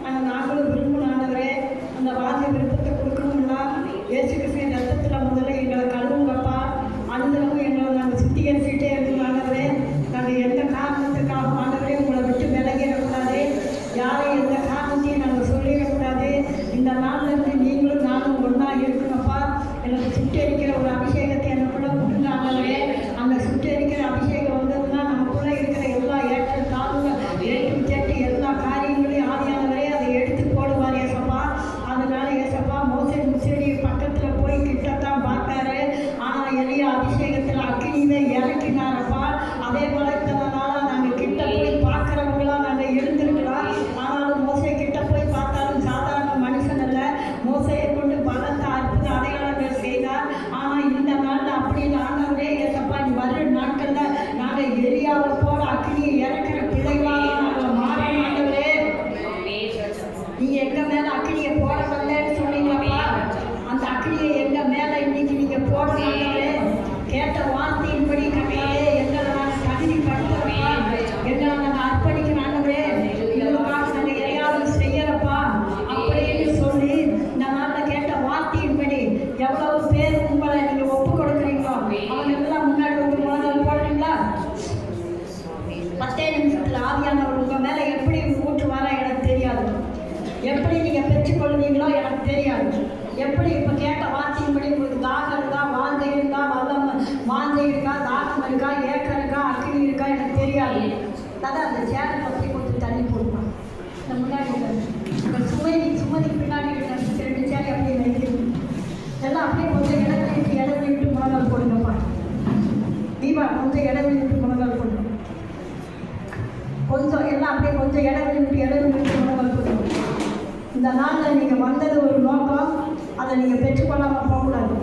ஆனால் நாங்களும் விரும்பணும். ஆண்டவரே அந்த வாங்க விருப்பத்தை கொடுக்கணும்னா இயேசு கிறிஸ்துவின் ரத்தத்தில் முதல்ல எங்களை கழுவுங்கப்பா. அனுதினமும் எங்களை நாங்கள் சுத்திகரிச்சுட்டே இருக்கணும். ஆண்டவரே நாங்கள் எந்த காரணத்துக்காக ஆண்டவரே உங்களை விட்டு விலகிடக்கூடாது. யாரையும் எந்த காரணத்தையும் நாங்கள் சொல்லிடக்கூடாது. இந்த நாளிலிருந்து நீங்களும் நானும் ஒன்றா இருக்கணும்ப்பா. எனக்கு சுட்டரிக்கிற ஒரு அபிஷேகத்தை எனக்குள்ளே கொடுங்க ஆண்டவரே. அந்த சுட்டரிக்கிற அபிஷேகம் வந்ததுன்னா நமக்குள்ளே இருக்கிற எல்லா ஏற்ற தாழ்வுகள் ஏற்று எல்லா காரியங்களையும் ஆவியானவரே அதை எடுத்து போடுவார் ஏசப்பா. அதனால ஏசப்பா மோசே முச்செடி பக்கத்தில் போய் கிட்டத்தான் பார்த்தாரு. ஆனால் எளிய அபிஷேகத்தில் அக்னியில இறக்கினாரப்பா. அதே போல இத்தனை நாளாக நாங்கள் கிட்ட போய் பார்க்குறவங்களாம் நாங்கள் எழுந்திருக்கலாம். ஆனாலும் மோசே கிட்ட போய் பார்த்தாலும் சாதாரண மனுஷன் அல்ல. மோசையை கொண்டு பலத்த அற்புத அடையாளங்கள் செய்தார். ஆனால் இந்த நாளில் அப்படி ஆண்டவரே ஏசப்பா நீ வர்ற நாட்களில் நாங்கள் எரியாவை போல அக்னியை இறக்கிற பிள்ளைகளாக நாங்கள் மாறணும். ஆண்டவரே நீ எங்கள் மேலே அக்னியை போட வரலன்னு சொன்னீங்களப்பா. அந்த அக்னியை எங்கள் மேலே இன்னைக்கு நீங்கள் போடணும். ஆண்டவரே கேட்ட வார்த்தையின்படி கட்டாலே எங்களை நாங்கள் தகுதிப்படுத்துகிறப்பா. எங்களை நாங்கள் அர்ப்பணிக்கிறோம். ஆண்டவரே உங்களுக்காக நாங்கள் எதையாவது செய்யறப்பா அப்படின்னு சொல்லி இந்த நாளில் கேட்ட வார்த்தையின்படி எவ்வளவு பேர் உங்களை நீங்கள் ஒப்பு கொடுக்குறீங்களோ அவங்க எல்லாம் முன்னாடி வந்து முதல் போடுறீங்களா? 10 நிமிஷத்தில் ஆவியானவர் உங்கள் மேலே எப்படி ஊற்றுவாரா எனக்கு தெரியாது. எப்படி நீங்கள் பெற்றுக்கொள்வீங்களோ எனக்கு தெரியாது. எப்படி இப்போ கேட்ட வார்த்தையின்படி உங்களுக்கு தாகம் இருக்கா, வாஞ்சை இருக்கா, வாஞ்சை இருக்கா, தாகம் இருக்கா, ஏக்கம் இருக்கா, அக்னி இருக்கா எனக்கு தெரியாது. அதான் அந்த சேரை பற்றி கொஞ்சம் தள்ளி போடுவான். இந்த முன்னாடி சுமதி பின்னாடி 2 சேரை அப்படியே வைக்கணும். எல்லாம் அப்படியே கொஞ்சம் இடத்துல விட்டு முழங்கால் போடுங்கப்பா. தீபா கொஞ்சம் இடத்துல விட்டு முழங்கால் போடணும். கொஞ்சம் எல்லாம் அப்படியே கொஞ்சம் இடத்துல விட்டு முழங்கால் போடணும். இந்த நாளில் நீங்கள் வந்தது ஒரு நோக்கம், அதை நீங்கள் பெற்றுக்கொள்ளாமல் போகக்கூடாது.